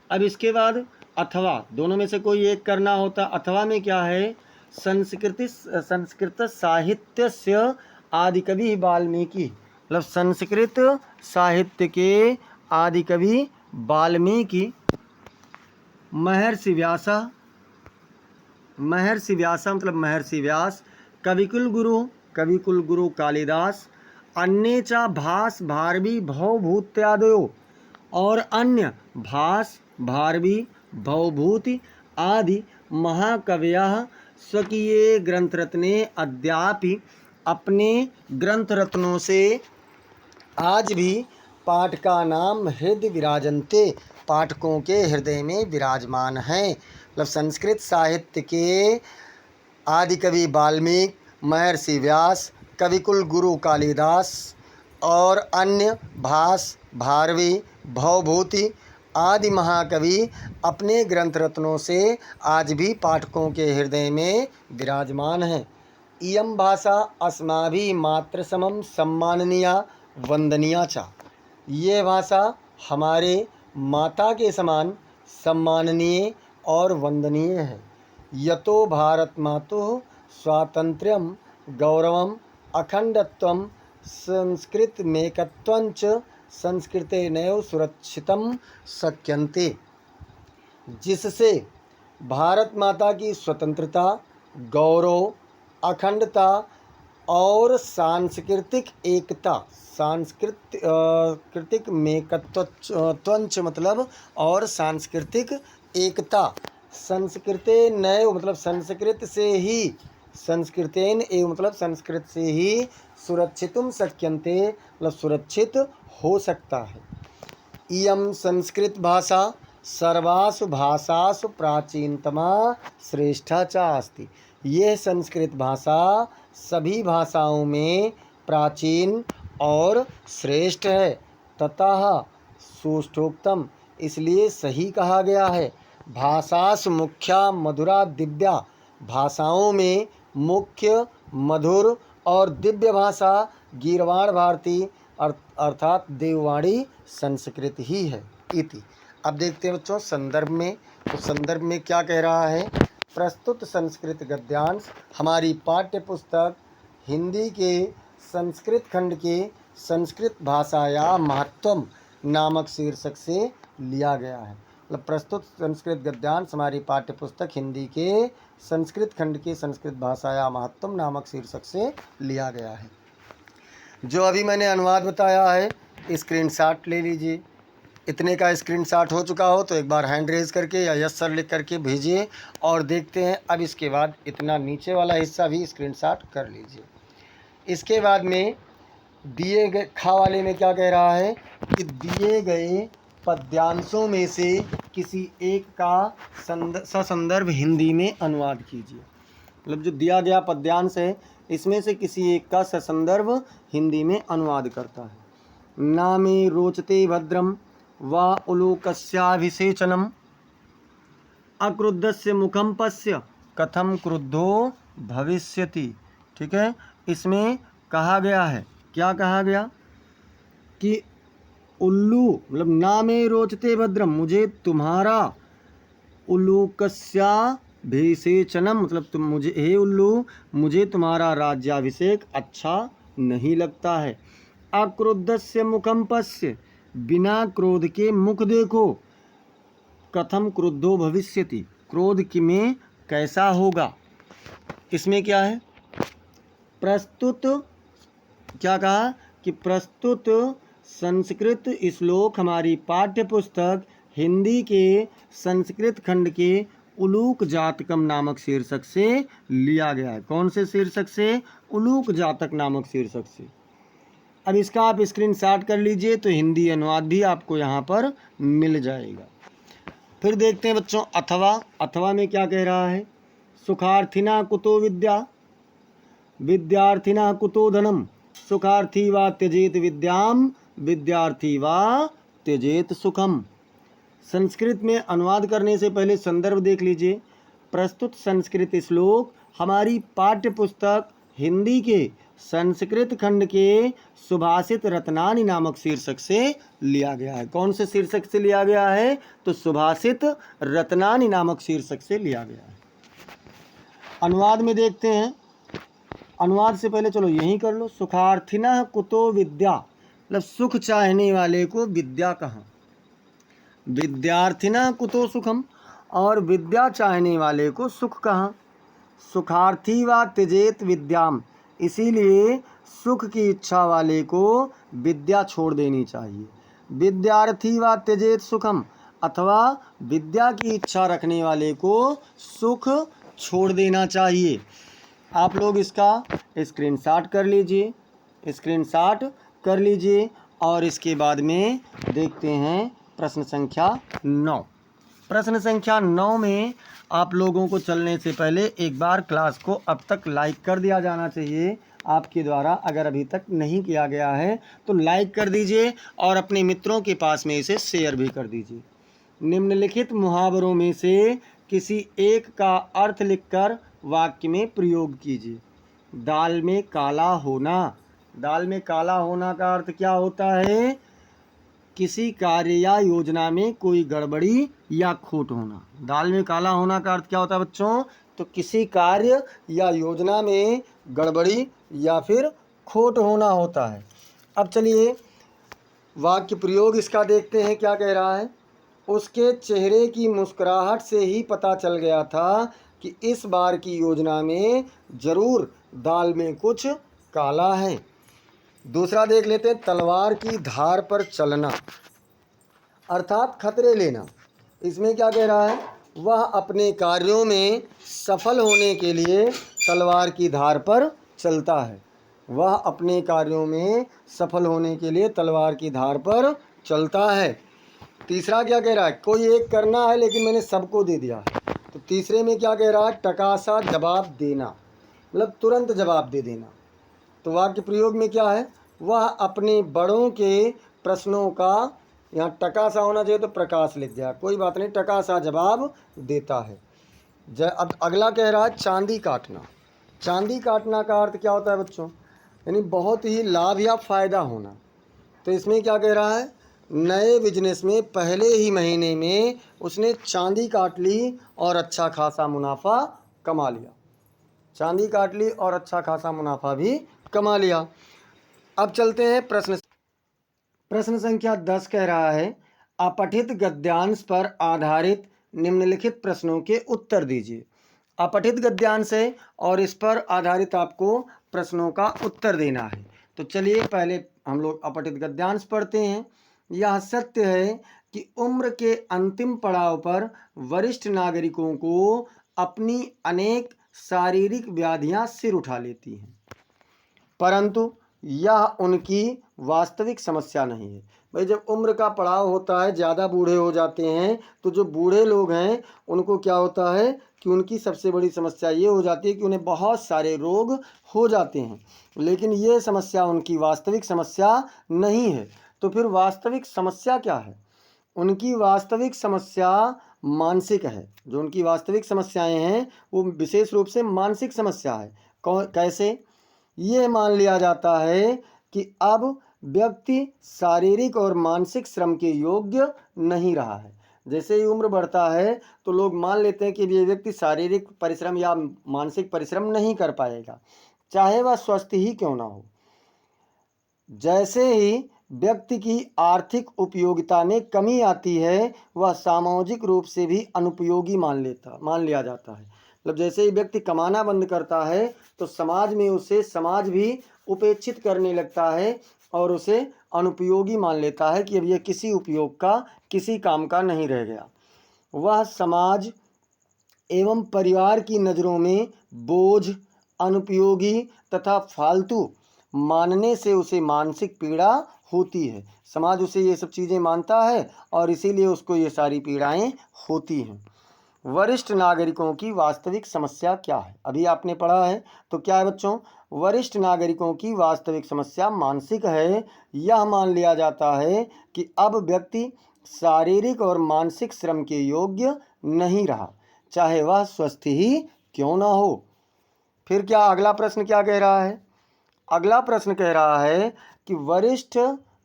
अब इसके बाद अथवा, दोनों में से कोई एक करना होता। अथवा में क्या है? संस्कृत साहित्यस्य आदिकवि वाल्मीकि, मतलब संस्कृत साहित्य के आदिकवि वाल्मीकि, महर्षि व्यासा, महर्षि व्यासा मतलब महर्षि व्यास, कविकुल गुरु कालिदास, अन्य च भास भारवी भवभूत्यादयो, और अन्य भास भारवी भवभूति आदि महाकवयः स्वकीय ग्रंथ रत्ने अद्यापि अपने ग्रंथ रत्नों से आज भी पाठ का नाम हृदय विराजन्ते, पाठकों के हृदय में विराजमान हैं। मतलब संस्कृत साहित्य के आदिकवि वाल्मीकि, महर्षि व्यास, कविकुल गुरु कालिदास और अन्य भास भारवी भवभूति आदि महाकवि अपने ग्रंथ रत्नों से आज भी पाठकों के हृदय में विराजमान हैं। इयं भाषा अस्माभिः मातृसमं सम्माननीया वंदनीया च, ये भाषा हमारे माता के समान सम्माननीय और वंदनीय है। यतो भारत मातुः स्वातंत्र्यं गौरवम् अखंडत्वं संस्कृतमेकत्वञ्च संस्कृतेनैव सुरक्षितं शक्यन्ते, जिससे भारत माता की स्वतंत्रता, गौरव, अखंडता और सांस्कृतिक एकता, सांस्कृतिक मेकत्वंच मतलब और सांस्कृतिक एकता, संस्कृते नैव मतलब संस्कृत से ही, संस्कृतेन एवं मतलब संस्कृत से ही सुरक्षितुम शक्यन्ते मतलब सुरक्षित हो सकता है। इयं संस्कृत भाषा सर्वासु भाषासु प्राचीनतमा श्रेष्ठा च अस्ति, यह संस्कृत भाषा सभी भाषाओं में प्राचीन और श्रेष्ठ है। ततः सुष्ठोक्तम, इसलिए सही कहा गया है। भाषासु मुख्या मधुरा दिव्या, भाषाओं में मुख्य मधुर और दिव्य भाषा गीर्वाण भारती अर्थात देववाणी संस्कृत ही है इति। अब देखते हैं बच्चों संदर्भ में, तो संदर्भ में क्या कह रहा है? प्रस्तुत संस्कृत गद्यांश हमारी पाठ्य पुस्तक हिंदी के संस्कृत खंड के संस्कृत भाषाया महत्वम नामक शीर्षक से लिया गया है। मतलब प्रस्तुत संस्कृत गद्यांश हमारी पाठ्य पुस्तक हिंदी के संस्कृत खंड के संस्कृत भाषाया महत्वम नामक शीर्षक से लिया गया है। जो अभी मैंने अनुवाद बताया है स्क्रीनशॉट ले लीजिए। इतने का स्क्रीनशॉट हो चुका हो तो एक बार हैंड रेज करके या यस सर लिख करके भेजिए और देखते हैं। अब इसके बाद इतना नीचे वाला हिस्सा भी स्क्रीनशॉट कर लीजिए। इसके बाद में दिए गए खा वाले में क्या कह रहा है कि दिए गए पद्यांशों में से किसी एक का ससंदर्भ हिंदी में अनुवाद कीजिए। मतलब जो दिया गया पद्यांश है इसमें से किसी एक का ससंदर्भ हिंदी में अनुवाद करता है। नामे रोचते भद्रम वा उलूकस्याभिषेचनम, अक्रुद्धस्य मुखम पश्य कथम क्रुद्धो भविष्यति। ठीक है, इसमें कहा गया है, क्या कहा गया कि उल्लू मतलब नामे रोचते भद्रम, मुझे तुम्हारा, उल्लूकस्याभिषेचनम मतलब तुम मुझे, हे उल्लू मुझे तुम्हारा राज्याभिषेक अच्छा नहीं लगता है। अक्रुद्धस्य मुखम पश्य, बिना क्रोध के मुख देखो। कथम क्रुद्धो भविष्यति, क्रोध में कैसा होगा। इसमें क्या है? प्रस्तुत क्या कहा कि प्रस्तुत संस्कृत श्लोक हमारी पाठ्य पुस्तक हिंदी के संस्कृत खंड के उलूक जातकम नामक शीर्षक से लिया गया है। कौन से शीर्षक से? उलूक जातक नामक शीर्षक से। अब इसका आप स्क्रीनशॉट कर लीजिए तो हिंदी अनुवाद भी आपको यहाँ पर मिल जाएगा। फिर देखते हैं बच्चों अथवा। अथवा में क्या कह रहा है? सुखार्थिना कुतो विद्या, विद्यार्थिना कुतो धनम, सुखार्थी वा त्यजेत विद्याम, विद्यार्थी वा त्यजेत सुखम। संस्कृत में अनुवाद करने से पहले संदर्भ देख लीजिए। प्रस्तुत संस्कृत श्लोक हमारी पाठ्य पुस्तक हिंदी के संस्कृत खंड के सुभाषित रत्नानि नामक शीर्षक से लिया गया है। कौन से शीर्षक से लिया गया है? तो सुभाषित रत्नानि नामक शीर्षक से लिया गया है। अनुवाद में देखते हैं। अनुवाद से पहले चलो यही कर लो। सुखार्थिनः कुतो विद्या, मतलब सुख चाहने वाले को विद्या कहाँ। विद्यार्थिनः कुतो सुखम, और विद्या चाहने वाले को सुख कहाँ। सुखार्थी वा त्यजेत विद्याम, इसीलिए सुख की इच्छा वाले को विद्या छोड़ देनी चाहिए। विद्यार्थी वा त्यजेत सुखम, अथवा विद्या की इच्छा रखने वाले को सुख छोड़ देना चाहिए। आप लोग इसका स्क्रीनशॉट कर लीजिए, स्क्रीनशॉट कर लीजिए। और इसके बाद में देखते हैं प्रश्न संख्या 9। प्रश्न संख्या 9 में आप लोगों को चलने से पहले एक बार क्लास को अब तक लाइक कर दिया जाना चाहिए आपके द्वारा। अगर अभी तक नहीं किया गया है तो लाइक कर दीजिए और अपने मित्रों के पास में इसे शेयर भी कर दीजिए। निम्नलिखित मुहावरों में से किसी एक का अर्थ लिखकर वाक्य में प्रयोग कीजिए। दाल में काला होना। दाल में काला होना का अर्थ क्या होता है? किसी कार्य या योजना में कोई गड़बड़ी या खोट होना। दाल में काला होना का अर्थ क्या होता है बच्चों? तो किसी कार्य या योजना में गड़बड़ी या फिर खोट होना होता है। अब चलिए वाक्य प्रयोग इसका देखते हैं क्या कह रहा है। उसके चेहरे की मुस्कुराहट से ही पता चल गया था कि इस बार की योजना में ज़रूर दाल में कुछ काला है। दूसरा देख लेते हैं, तलवार की धार पर चलना अर्थात खतरे लेना। इसमें क्या कह रहा है? वह अपने कार्यों में सफल होने के लिए तलवार की धार पर चलता है। वह अपने कार्यों में सफल होने के लिए तलवार की धार पर चलता है। तीसरा क्या कह रहा है? कोई एक करना है लेकिन मैंने सबको दे दिया है। तो तीसरे में क्या कह रहा है? टकासा जवाब देना, मतलब तुरंत जवाब दे देना। तो वाक्य प्रयोग में क्या है? वह अपने बड़ों के प्रश्नों का, यहाँ टका सा होना चाहिए तो प्रकाश लिख दिया, कोई बात नहीं, टका सा जवाब देता है। अब अगला कह रहा है चांदी काटना। चांदी काटना का अर्थ क्या होता है बच्चों? यानी बहुत ही लाभ या फ़ायदा होना। तो इसमें क्या कह रहा है? नए बिजनेस में पहले ही महीने में उसने चांदी काट ली और अच्छा खासा मुनाफा कमा लिया। चांदी काट ली और अच्छा खासा मुनाफा भी कमा लिया। अब चलते हैं प्रश्न संख्या 10 कह रहा है अपठित गद्यांश पर आधारित निम्नलिखित प्रश्नों के उत्तर दीजिए। अपठित गद्यांश है और इस पर आधारित आपको प्रश्नों का उत्तर देना है। तो चलिए पहले हम लोग अपठित गद्यांश पढ़ते हैं। यह सत्य है कि उम्र के अंतिम पड़ाव पर वरिष्ठ नागरिकों को अपनी अनेक शारीरिक व्याधियां सिर उठा लेती हैं, परंतु यह उनकी वास्तविक समस्या नहीं है। भाई जब उम्र का पड़ाव होता है, ज़्यादा बूढ़े हो जाते हैं, तो जो बूढ़े लोग हैं उनको क्या होता है कि उनकी सबसे बड़ी समस्या ये हो जाती है कि उन्हें बहुत सारे रोग हो जाते हैं, लेकिन ये समस्या उनकी वास्तविक समस्या नहीं है। तो फिर वास्तविक समस्या क्या है? उनकी वास्तविक समस्या मानसिक है। जो उनकी वास्तविक समस्याएं हैं वो विशेष रूप से मानसिक समस्या है। कैसे? ये मान लिया जाता है कि अब व्यक्ति शारीरिक और मानसिक श्रम के योग्य नहीं रहा है। जैसे ही उम्र बढ़ता है तो लोग मान लेते हैं कि ये व्यक्ति शारीरिक परिश्रम या मानसिक परिश्रम नहीं कर पाएगा, चाहे वह स्वस्थ ही क्यों ना हो। जैसे ही व्यक्ति की आर्थिक उपयोगिता में कमी आती है, वह सामाजिक रूप से भी अनुपयोगी मान लिया जाता है। मतलब जैसे ही व्यक्ति कमाना बंद करता है तो समाज में समाज भी उपेक्षित करने लगता है और उसे अनुपयोगी मान लेता है कि अब यह किसी उपयोग का, किसी काम का नहीं रह गया। वह समाज एवं परिवार की नज़रों में बोझ, अनुपयोगी तथा फालतू मानने से उसे मानसिक पीड़ा होती है। समाज उसे ये सब चीज़ें मानता है और इसीलिए उसको ये सारी पीड़ाएं होती हैं। वरिष्ठ नागरिकों की वास्तविक समस्या क्या है? अभी आपने पढ़ा है। तो क्या है बच्चों? वरिष्ठ नागरिकों की वास्तविक समस्या मानसिक है। यह मान लिया जाता है कि अब व्यक्ति शारीरिक और मानसिक श्रम के योग्य नहीं रहा, चाहे वह स्वस्थ ही क्यों ना हो। फिर क्या अगला प्रश्न क्या कह रहा है? अगला प्रश्न कह रहा है कि वरिष्ठ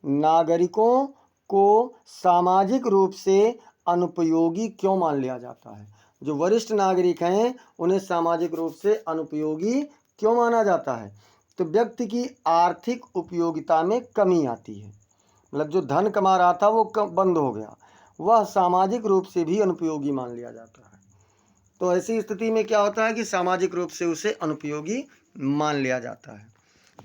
नागरिकों को सामाजिक रूप से अनुपयोगी क्यों मान लिया जाता है? जो वरिष्ठ नागरिक हैं उन्हें सामाजिक रूप से अनुपयोगी क्यों माना जाता है? तो व्यक्ति की आर्थिक उपयोगिता में कमी आती है, मतलब जो धन कमा रहा था वो बंद हो गया, वह सामाजिक रूप से भी अनुपयोगी मान लिया जाता है। तो ऐसी स्थिति में क्या होता है कि सामाजिक रूप से उसे अनुपयोगी मान लिया जाता है।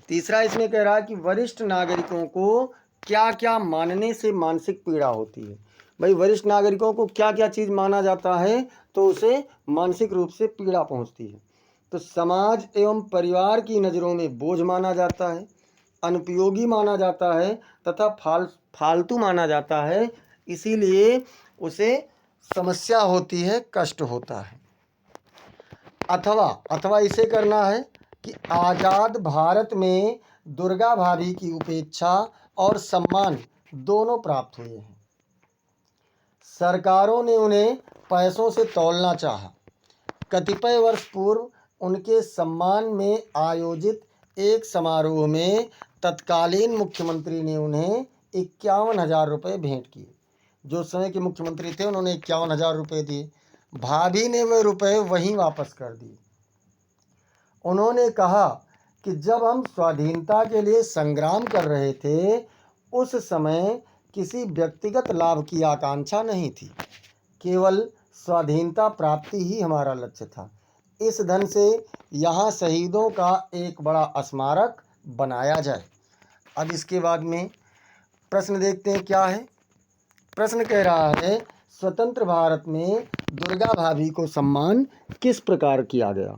तीसरा इसमें कह रहा है कि वरिष्ठ नागरिकों को क्या क्या मानने से मानसिक पीड़ा होती है। भाई वरिष्ठ नागरिकों को क्या क्या चीज़ माना जाता है तो उसे मानसिक रूप से पीड़ा पहुंचती है? तो समाज एवं परिवार की नज़रों में बोझ माना जाता है, अनुपयोगी माना जाता है तथा फालतू माना जाता है, इसीलिए उसे समस्या होती है, कष्ट होता है। अथवा इसे करना है कि आज़ाद भारत में दुर्गा भाभी की उपेक्षा और सम्मान दोनों प्राप्त हुए हैं। सरकारों ने उन्हें पैसों से तौलना चाहा। कतिपय वर्ष पूर्व उनके सम्मान में आयोजित एक समारोह में तत्कालीन मुख्यमंत्री ने उन्हें 51,000 रुपये भेंट किए। जो समय के मुख्यमंत्री थे उन्होंने 51,000 रुपये दिए। भाभी ने वे रुपये वहीं वापस कर दिए। उन्होंने कहा कि जब हम स्वाधीनता के लिए संग्राम कर रहे थे उस समय किसी व्यक्तिगत लाभ की आकांक्षा नहीं थी, केवल स्वाधीनता प्राप्ति ही हमारा लक्ष्य था। इस धन से यहाँ शहीदों का एक बड़ा स्मारक बनाया जाए। अब इसके बाद में प्रश्न देखते हैं क्या है। प्रश्न कह रहा है स्वतंत्र भारत में दुर्गा भाभी को सम्मान किस प्रकार किया गया?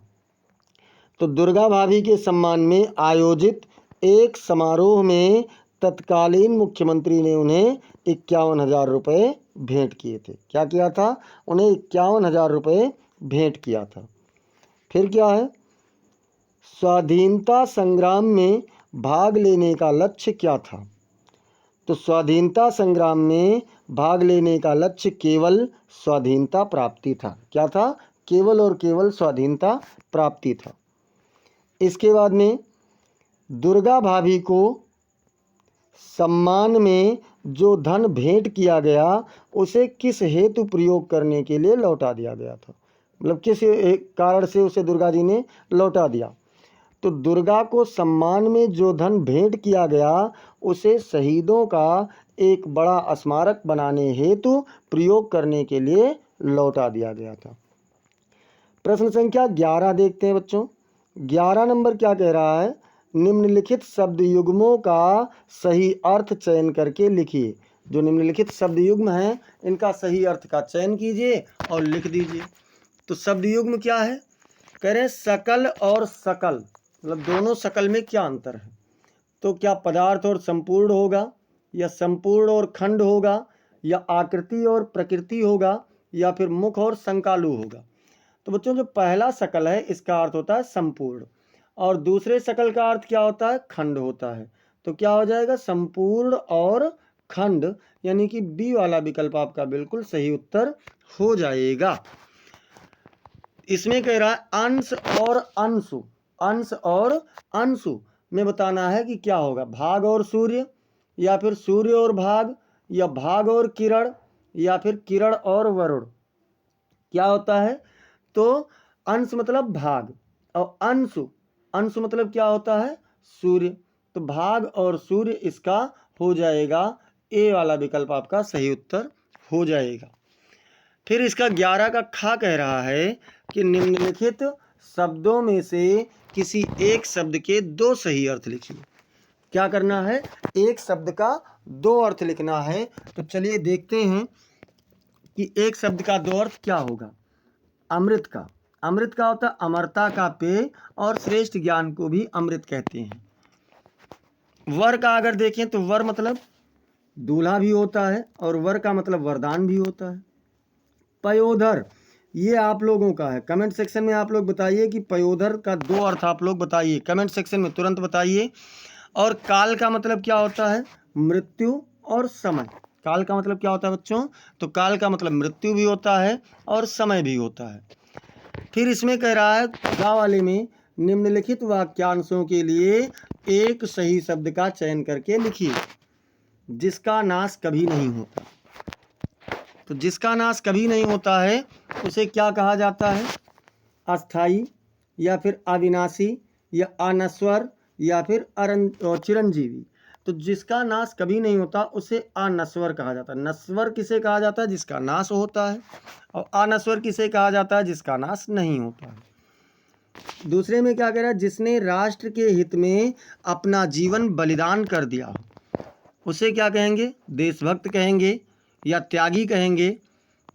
तो दुर्गा भाभी के सम्मान में आयोजित एक समारोह में तत्कालीन मुख्यमंत्री ने उन्हें 51,000 रुपये भेंट किए थे। क्या किया था? उन्हें 51,000 रुपये भेंट किया था। फिर क्या है? स्वाधीनता संग्राम में भाग लेने का लक्ष्य क्या था? तो स्वाधीनता संग्राम में भाग लेने का लक्ष्य केवल स्वाधीनता प्राप्ति था। क्या था? केवल और केवल स्वाधीनता प्राप्ति था। इसके बाद में दुर्गा भाभी को सम्मान में जो धन भेंट किया गया उसे किस हेतु प्रयोग करने के लिए लौटा दिया गया था? मतलब किस कारण से उसे दुर्गा जी ने लौटा दिया? तो दुर्गा को सम्मान में जो धन भेंट किया गया उसे शहीदों का एक बड़ा स्मारक बनाने हेतु प्रयोग करने के लिए लौटा दिया गया था। प्रश्न संख्या 11 देखते हैं बच्चों। 11 नंबर क्या कह रहा है? निम्नलिखित शब्द युग्मों का सही अर्थ चयन करके लिखिए। जो निम्नलिखित शब्द युग्म हैं इनका सही अर्थ का चयन कीजिए और लिख दीजिए। तो शब्द युग्म क्या है? कह रहे हैं सकल और सकल, मतलब दोनों सकल में क्या अंतर है? तो क्या पदार्थ और संपूर्ण होगा, या संपूर्ण और खंड होगा, या आकृति और प्रकृति होगा, या फिर मुख और संकालु होगा? तो बच्चों जो पहला सकल है इसका अर्थ होता है संपूर्ण, और दूसरे सकल का अर्थ क्या होता है? खंड होता है। तो क्या हो जाएगा? संपूर्ण और खंड, यानी कि बी वाला विकल्प आपका बिल्कुल सही उत्तर हो जाएगा। इसमें कह रहा है अंश और अंशु, अंश और अंशु में बताना है कि क्या होगा? भाग और सूर्य, या फिर सूर्य और भाग, या भाग और किरण, या फिर किरण और वरुण। क्या होता है? तो अंश मतलब भाग, और अंशु, अंशु मतलब क्या होता है? सूर्य। तो भाग और सूर्य इसका हो जाएगा ए वाला विकल्प आपका सही उत्तर हो जाएगा। फिर इसका 11 का खा कह रहा है कि निम्नलिखित शब्दों में से किसी एक शब्द के 2 सही अर्थ लिखिए। क्या करना है? एक शब्द का 2 अर्थ लिखना है। तो चलिए देखते हैं कि एक शब्द का 2 अर्थ क्या होगा। अमृत का, अमृत का होता है अमरता का पेय, और श्रेष्ठ ज्ञान को भी अमृत कहते हैं। वर का अगर देखें तो वर मतलब दूल्हा भी होता है, और वर का मतलब वरदान भी होता है। पयोधर, ये आप लोगों का है। कमेंट सेक्शन में आप लोग बताइए कि पयोधर का 2 अर्थ आप लोग बताइए, कमेंट सेक्शन में तुरंत बताइए। और काल का मतलब क्या होता है? मृत्यु और समय। काल का मतलब क्या होता है बच्चों? तो काल का मतलब मृत्यु भी होता है और समय भी होता है। फिर इसमें कह रहा है गा वाले में निम्नलिखित वाक्यांशों के लिए एक सही शब्द का चयन करके लिखिए जिसका नाश कभी नहीं होता। तो जिसका नाश कभी नहीं होता है उसे क्या कहा जाता है? अस्थाई या फिर अविनाशी या अनश्वर या फिर चिरंजीवी। तो जिसका नाश कभी नहीं होता उसे अनश्वर कहा जाता है। नश्वर किसे कहा जाता है? जिसका नाश होता है। और अनश्वर किसे कहा जाता है? जिसका नाश नहीं होता है। दूसरे में क्या कह रहा है? जिसने राष्ट्र के हित में अपना जीवन बलिदान कर दिया उसे क्या कहेंगे? देशभक्त कहेंगे या त्यागी कहेंगे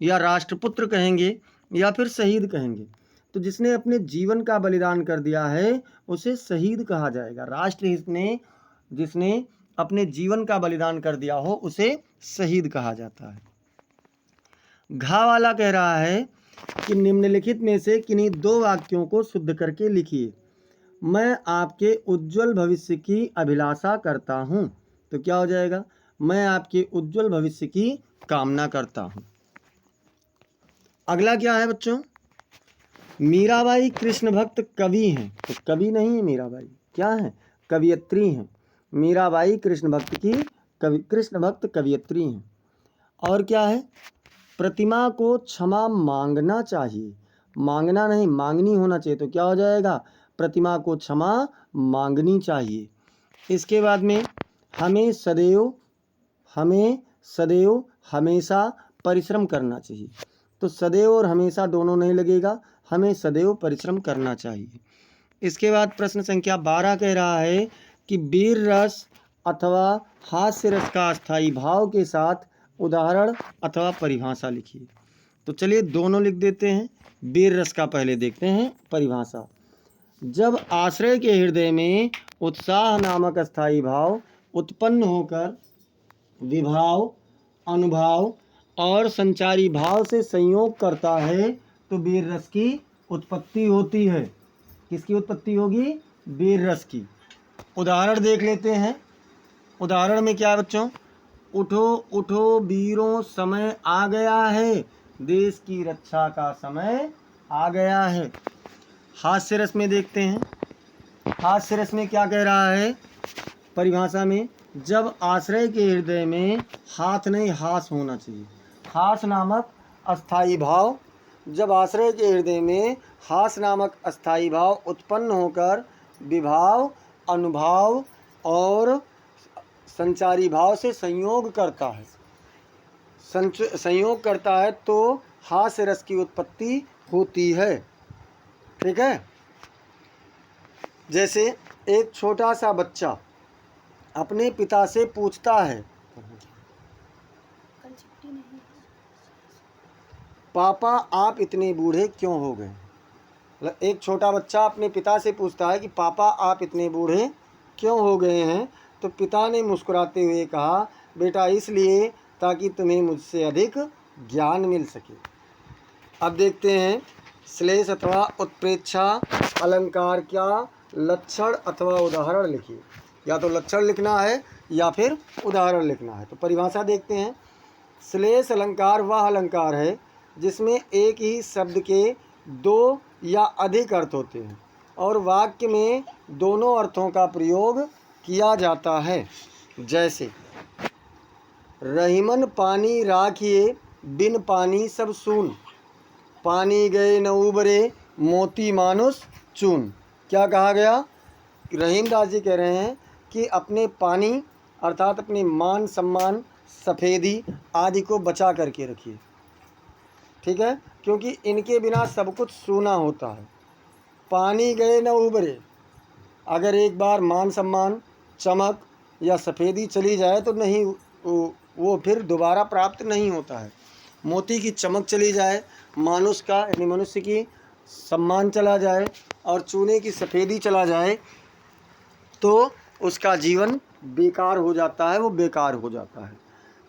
या राष्ट्रपुत्र कहेंगे या फिर शहीद कहेंगे। तो जिसने अपने जीवन का बलिदान कर दिया है उसे शहीद कहा जाएगा। राष्ट्र हित में जिसने अपने जीवन का बलिदान कर दिया हो उसे शहीद कहा जाता है। घा वाला कह रहा है कि निम्नलिखित में से किन्हीं दो वाक्यों को शुद्ध करके लिखिए। मैं आपके उज्जवल भविष्य की अभिलाषा करता हूँ। तो क्या हो जाएगा? मैं आपके उज्जवल भविष्य की कामना करता हूँ। अगला क्या है बच्चों? मीराबाई कृष्ण भक्त कवि हैं। तो कवि नहीं है मीराबाई, क्या है? कवियत्री हैं। मीराबाई कृष्ण भक्त की कृष्ण भक्त कवियत्री हैं। और क्या है? प्रतिमा को क्षमा मांगना चाहिए। मांगना नहीं, मांगनी होना चाहिए। तो क्या हो जाएगा? प्रतिमा को क्षमा मांगनी चाहिए। इसके बाद में हमें सदैव हमेशा परिश्रम करना चाहिए। तो सदैव और हमेशा दोनों नहीं लगेगा, हमें सदैव परिश्रम करना चाहिए। इसके बाद प्रश्न संख्या 12 कह रहा है कि वीर रस अथवा हास्य रस का अस्थायी भाव के साथ उदाहरण अथवा परिभाषा लिखिए। तो चलिए दोनों लिख देते हैं। वीर रस का पहले देखते हैं परिभाषा। जब आश्रय के हृदय में उत्साह नामक अस्थायी भाव उत्पन्न होकर विभाव, अनुभाव और संचारी भाव से संयोग करता है तो वीर रस की उत्पत्ति होती है। किसकी उत्पत्ति होगी? वीर रस की। उदाहरण देख लेते हैं। उदाहरण में क्या है बच्चों? उठो उठो वीरों, समय आ गया है, देश की रक्षा का समय आ गया है। हास्य रस में देखते हैं। हास्य रस में क्या कह रहा है परिभाषा में? जब आश्रय के हृदय में हाथ नहीं हास होना चाहिए। हास नामक अस्थायी भाव, जब आश्रय के हृदय में हास नामक अस्थायी भाव उत्पन्न होकर विभाव, अनुभाव और संचारी भाव से संयोग करता है, संयोग करता है तो हास्य रस की उत्पत्ति होती है। ठीक है। जैसे एक छोटा सा बच्चा अपने पिता से पूछता है, पापा आप इतने बूढ़े क्यों हो गए? एक छोटा बच्चा अपने पिता से पूछता है कि पापा आप इतने बूढ़े क्यों हो गए हैं? तो पिता ने मुस्कुराते हुए कहा, बेटा इसलिए ताकि तुम्हें मुझसे अधिक ज्ञान मिल सके। अब देखते हैं श्लेष अथवा उत्प्रेक्षा अलंकार क्या लक्षण अथवा उदाहरण लिखिए। या तो लक्षण लिखना है या फिर उदाहरण लिखना है। तो परिभाषा देखते हैं। श्लेष अलंकार वह अलंकार है जिसमें एक ही शब्द के दो या अधिक अर्थ होते हैं और वाक्य में दोनों अर्थों का प्रयोग किया जाता है। जैसे रहीमन पानी राखिए, बिन पानी सब सून, पानी गए न उबरे, मोती मानुष चून। क्या कहा गया? रहीम दास जी कह रहे हैं कि अपने पानी अर्थात अपने मान सम्मान सफ़ेदी आदि को बचा करके रखिए। ठीक है, क्योंकि इनके बिना सब कुछ सूना होता है। पानी गए न उबरे, अगर एक बार मान सम्मान चमक या सफ़ेदी चली जाए तो नहीं वो फिर दोबारा प्राप्त नहीं होता है। मोती की चमक चली जाए, मानुष का यानी मनुष्य की सम्मान चला जाए और चूने की सफ़ेदी चला जाए तो उसका जीवन बेकार हो जाता है, वो बेकार हो जाता है।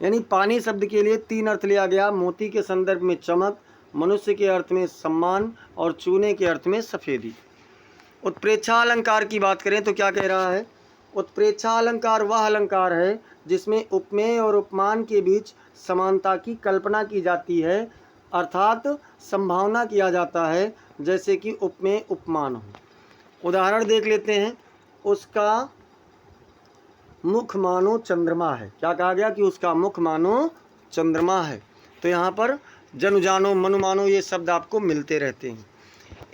यानी पानी शब्द के लिए तीन अर्थ लिया गया। मोती के संदर्भ में चमक, मनुष्य के अर्थ में सम्मान और चूने के अर्थ में सफ़ेदी। उत्प्रेक्षा अलंकार की बात करें तो क्या कह रहा है? उत्प्रेक्षा अलंकार वह अलंकार है जिसमें उपमेय और उपमान के बीच समानता की कल्पना की जाती है, अर्थात संभावना किया जाता है जैसे कि उपमेय उपमान हो। उदाहरण देख लेते हैं। उसका मुख मानो चंद्रमा है। क्या कहा गया कि उसका मुख मानो चंद्रमा है। तो यहाँ पर जनु जानो मनु मानो ये शब्द आपको मिलते रहते हैं।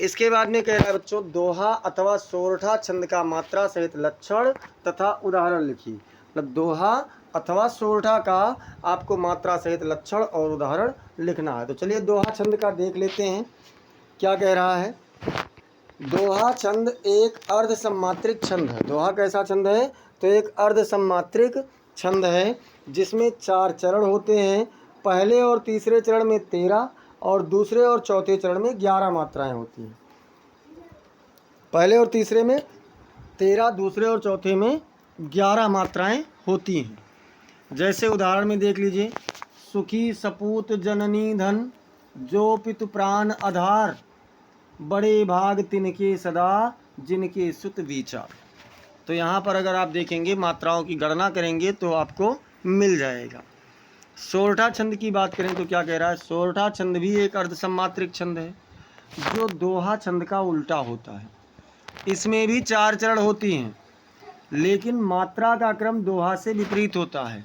इसके बाद में कह रहा है बच्चों, दोहा अथवा सोरठा छंद का मात्रा सहित लक्षण तथा उदाहरण लिखिए। मतलब दोहा अथवा सोरठा का आपको मात्रा सहित लक्षण और उदाहरण लिखना है। तो चलिए दोहा छंद का देख लेते हैं क्या कह रहा है। दोहा छंद एक अर्ध सम्मात्रिक छंद है। दोहा कैसा छंद है? तो एक अर्ध सम्मात्रिक छंद है जिसमें 4 चरण होते हैं। पहले और तीसरे चरण में 13 और दूसरे और चौथे चरण में 11 मात्राएं होती हैं। पहले और तीसरे में 13, दूसरे और चौथे में 11 मात्राएं होती हैं। जैसे उदाहरण में देख लीजिए, सुखी सपूत जननी धन, जो पितु प्राण आधार, बड़े भाग तिनके सदा, जिनके सुत विचार। तो यहाँ पर अगर आप देखेंगे मात्राओं की गणना करेंगे तो आपको मिल जाएगा। सोरठा छंद की बात करें तो क्या कह रहा है? सोरठा छंद भी एक अर्धसम्मात्रिक छंद है जो दोहा छंद का उल्टा होता है। इसमें भी 4 चरण होती हैं, लेकिन मात्रा का क्रम दोहा से विपरीत होता है।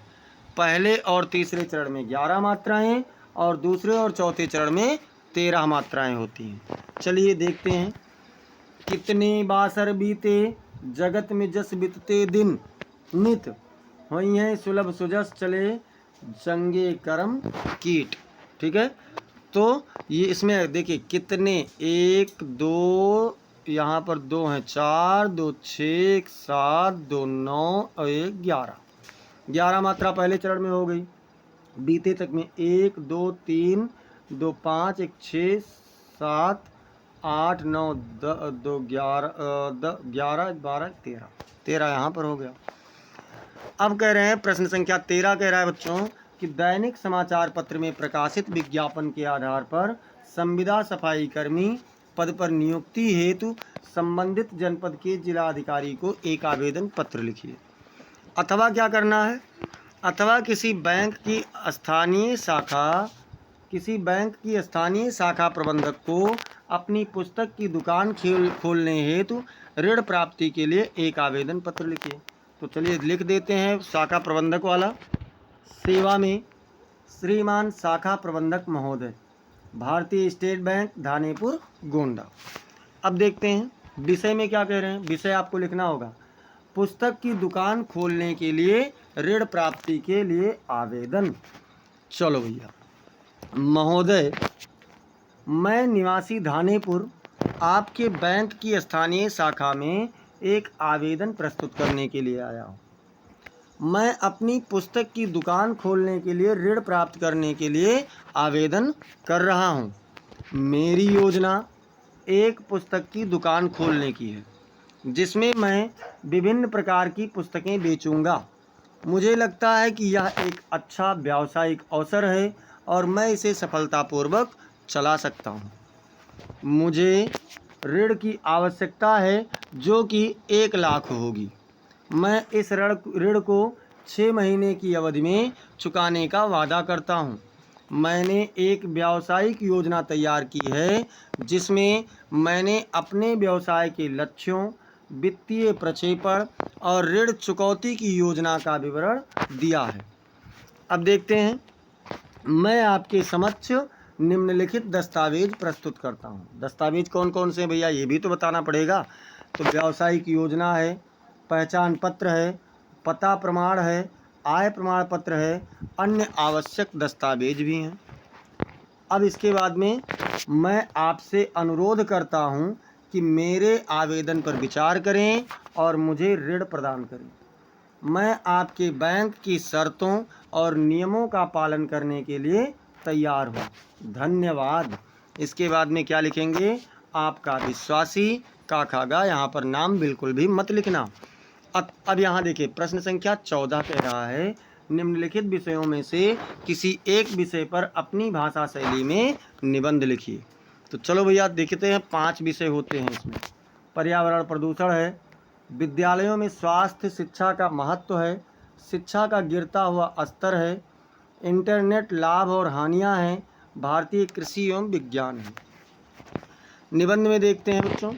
पहले और तीसरे चरण में 11 मात्राएं और दूसरे और चौथे चरण में 13 मात्राएं होती हैं। चलिए देखते हैं। कितने बासर बीते, जगत में जस बीतते दिन, नित हुई हैं सुलभ सुजस चले, जंगे कर्म कीट। ठीक है, तो ये इसमें देखिए कितने, 1 2, यहाँ पर 2 हैं, 4 2 6 1 7 2 9 और 1 11। 11 मात्रा पहले चरण में हो गई। बीते तक में 1 2 3 2 5 1 6 7 8 9 2 11 12 13 यहाँ पर हो गया। अब कह रहे हैं प्रश्न संख्या 13 कह रहा है बच्चों कि दैनिक समाचार पत्र में प्रकाशित विज्ञापन के आधार पर संविदा सफाई कर्मी पद पर नियुक्ति हेतु संबंधित जनपद के जिलाधिकारी को एक आवेदन पत्र लिखिए। अथवा क्या करना है? अथवा किसी बैंक की स्थानीय शाखा प्रबंधक को अपनी पुस्तक की दुकान खोलने हेतु ऋण प्राप्ति के लिए एक आवेदन पत्र लिखिए। तो चलिए लिख देते हैं शाखा प्रबंधक वाला। सेवा में श्रीमान शाखा प्रबंधक महोदय, भारतीय स्टेट बैंक, धानेपुर, गोंडा। अब देखते हैं विषय में क्या कह रहे हैं। विषय आपको लिखना होगा, पुस्तक की दुकान खोलने के लिए ऋण प्राप्ति के लिए आवेदन। चलो भैया। महोदय, मैं निवासी धानेपुर आपके बैंक की स्थानीय शाखा में एक आवेदन प्रस्तुत करने के लिए आया हूँ। मैं अपनी पुस्तक की दुकान खोलने के लिए ऋण प्राप्त करने के लिए आवेदन कर रहा हूँ। मेरी योजना एक पुस्तक की दुकान खोलने की है जिसमें मैं विभिन्न प्रकार की पुस्तकें बेचूंगा। मुझे लगता है कि यह एक अच्छा व्यावसायिक अवसर है और मैं इसे सफलतापूर्वक चला सकता हूँ। मुझे ऋण की आवश्यकता है जो कि 1 लाख होगी। मैं इस ऋण को 6 महीने की अवधि में चुकाने का वादा करता हूँ। मैंने एक व्यावसायिक योजना तैयार की है जिसमें मैंने अपने व्यवसाय के लक्ष्यों, वित्तीय प्रक्षेपण और ऋण चुकौती की योजना का विवरण दिया है। अब देखते हैं, मैं आपके समक्ष निम्नलिखित दस्तावेज प्रस्तुत करता हूँ। दस्तावेज कौन कौन से भैया, ये भी तो बताना पड़ेगा। तो व्यावसायिक योजना है, पहचान पत्र है, पता प्रमाण है, आय प्रमाण पत्र है, अन्य आवश्यक दस्तावेज भी हैं। अब इसके बाद में मैं आपसे अनुरोध करता हूँ कि मेरे आवेदन पर विचार करें और मुझे ऋण प्रदान करें। मैं आपके बैंक की शर्तों और नियमों का पालन करने के लिए तैयार हूँ। धन्यवाद। इसके बाद में क्या लिखेंगे? आपका विश्वासी काखागा। यहाँ पर नाम बिल्कुल भी मत लिखना। अब यहाँ देखिए प्रश्न संख्या 14 कह रहा है, निम्नलिखित विषयों में से किसी एक विषय पर अपनी भाषा शैली में निबंध लिखिए। तो चलो भैया देखते हैं, 5 विषय होते हैं इसमें। पर्यावरण प्रदूषण है, विद्यालयों में स्वास्थ्य शिक्षा का महत्व है, शिक्षा का गिरता हुआ स्तर है, इंटरनेट लाभ और हानियां हैं, भारतीय कृषि एवं विज्ञान है। निबंध में देखते हैं बच्चों,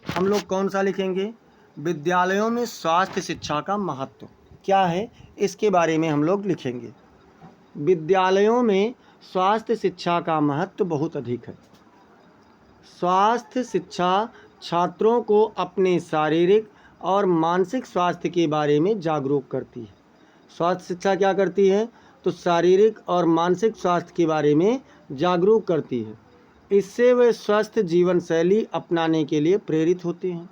हम लोग कौन सा लिखेंगे? विद्यालयों में स्वास्थ्य शिक्षा का महत्व क्या है, इसके बारे में हम लोग लिखेंगे। विद्यालयों में स्वास्थ्य शिक्षा का महत्व बहुत अधिक है। स्वास्थ्य शिक्षा छात्रों को अपने शारीरिक और मानसिक स्वास्थ्य के बारे में जागरूक करती है। स्वास्थ्य शिक्षा क्या करती है? तो शारीरिक और मानसिक स्वास्थ्य के बारे में जागरूक करती है। इससे वे स्वस्थ जीवन शैली अपनाने के लिए प्रेरित होते हैं।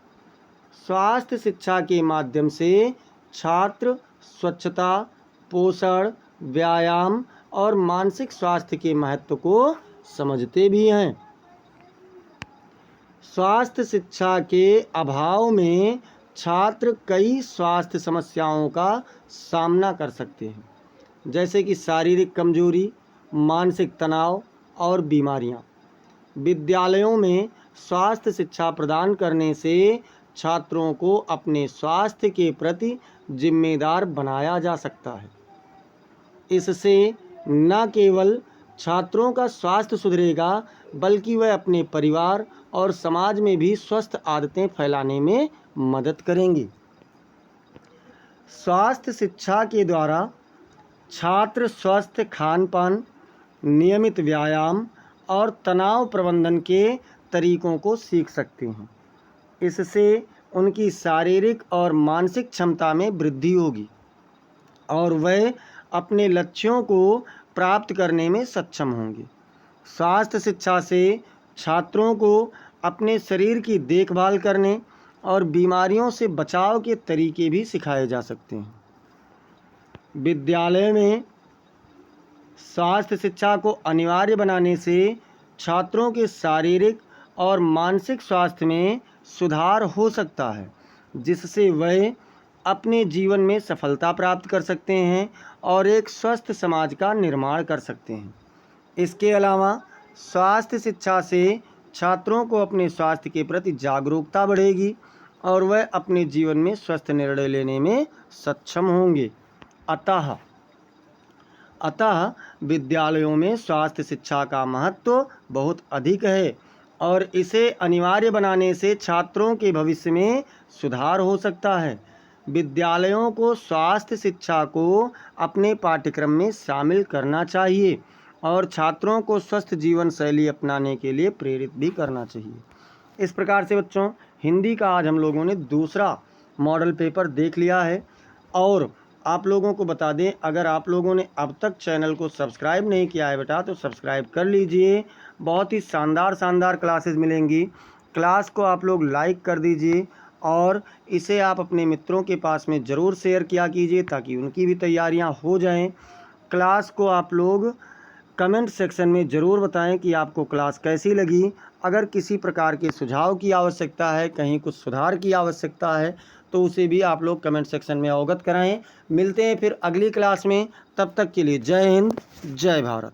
स्वास्थ्य शिक्षा के माध्यम से छात्र स्वच्छता, पोषण, व्यायाम और मानसिक स्वास्थ्य के महत्व को समझते भी हैं। स्वास्थ्य शिक्षा के अभाव में छात्र कई स्वास्थ्य समस्याओं का सामना कर सकते हैं, जैसे कि शारीरिक कमजोरी, मानसिक तनाव और बीमारियां। विद्यालयों में स्वास्थ्य शिक्षा प्रदान करने से छात्रों को अपने स्वास्थ्य के प्रति जिम्मेदार बनाया जा सकता है। इससे न केवल छात्रों का स्वास्थ्य सुधरेगा, बल्कि वह अपने परिवार और समाज में भी स्वस्थ आदतें फैलाने में मदद करेंगी। स्वास्थ्य शिक्षा के द्वारा छात्र स्वस्थ खान पान, नियमित व्यायाम और तनाव प्रबंधन के तरीकों को सीख सकते हैं। इससे उनकी शारीरिक और मानसिक क्षमता में वृद्धि होगी और वह अपने लक्ष्यों को प्राप्त करने में सक्षम होंगे। स्वास्थ्य शिक्षा से छात्रों को अपने शरीर की देखभाल करने और बीमारियों से बचाव के तरीके भी सिखाए जा सकते हैं। विद्यालय में स्वास्थ्य शिक्षा को अनिवार्य बनाने से छात्रों के शारीरिक और मानसिक स्वास्थ्य में सुधार हो सकता है, जिससे वह अपने जीवन में सफलता प्राप्त कर सकते हैं और एक स्वस्थ समाज का निर्माण कर सकते हैं। इसके अलावा स्वास्थ्य शिक्षा से छात्रों को अपने स्वास्थ्य के प्रति जागरूकता बढ़ेगी और वह अपने जीवन में स्वस्थ निर्णय लेने में सक्षम होंगे। अतः विद्यालयों में स्वास्थ्य शिक्षा का महत्व बहुत अधिक है और इसे अनिवार्य बनाने से छात्रों के भविष्य में सुधार हो सकता है। विद्यालयों को स्वास्थ्य शिक्षा को अपने पाठ्यक्रम में शामिल करना चाहिए और छात्रों को स्वस्थ जीवन शैली अपनाने के लिए प्रेरित भी करना चाहिए। इस प्रकार से बच्चों, हिंदी का आज हम लोगों ने दूसरा मॉडल पेपर देख लिया है। और आप लोगों को बता दें, अगर आप लोगों ने अब तक चैनल को सब्सक्राइब नहीं किया है बेटा, तो सब्सक्राइब कर लीजिए। बहुत ही शानदार क्लासेस मिलेंगी। क्लास को आप लोग लाइक कर दीजिए और इसे आप अपने मित्रों के पास में ज़रूर शेयर किया कीजिए ताकि उनकी भी तैयारियां हो जाएं। क्लास को आप लोग कमेंट सेक्शन में ज़रूर बताएं कि आपको क्लास कैसी लगी। अगर किसी प्रकार के सुझाव की आवश्यकता है, कहीं कुछ सुधार की आवश्यकता है, तो उसे भी आप लोग कमेंट सेक्शन में अवगत कराएं। मिलते हैं फिर अगली क्लास में, तब तक के लिए जय हिंद, जय भारत।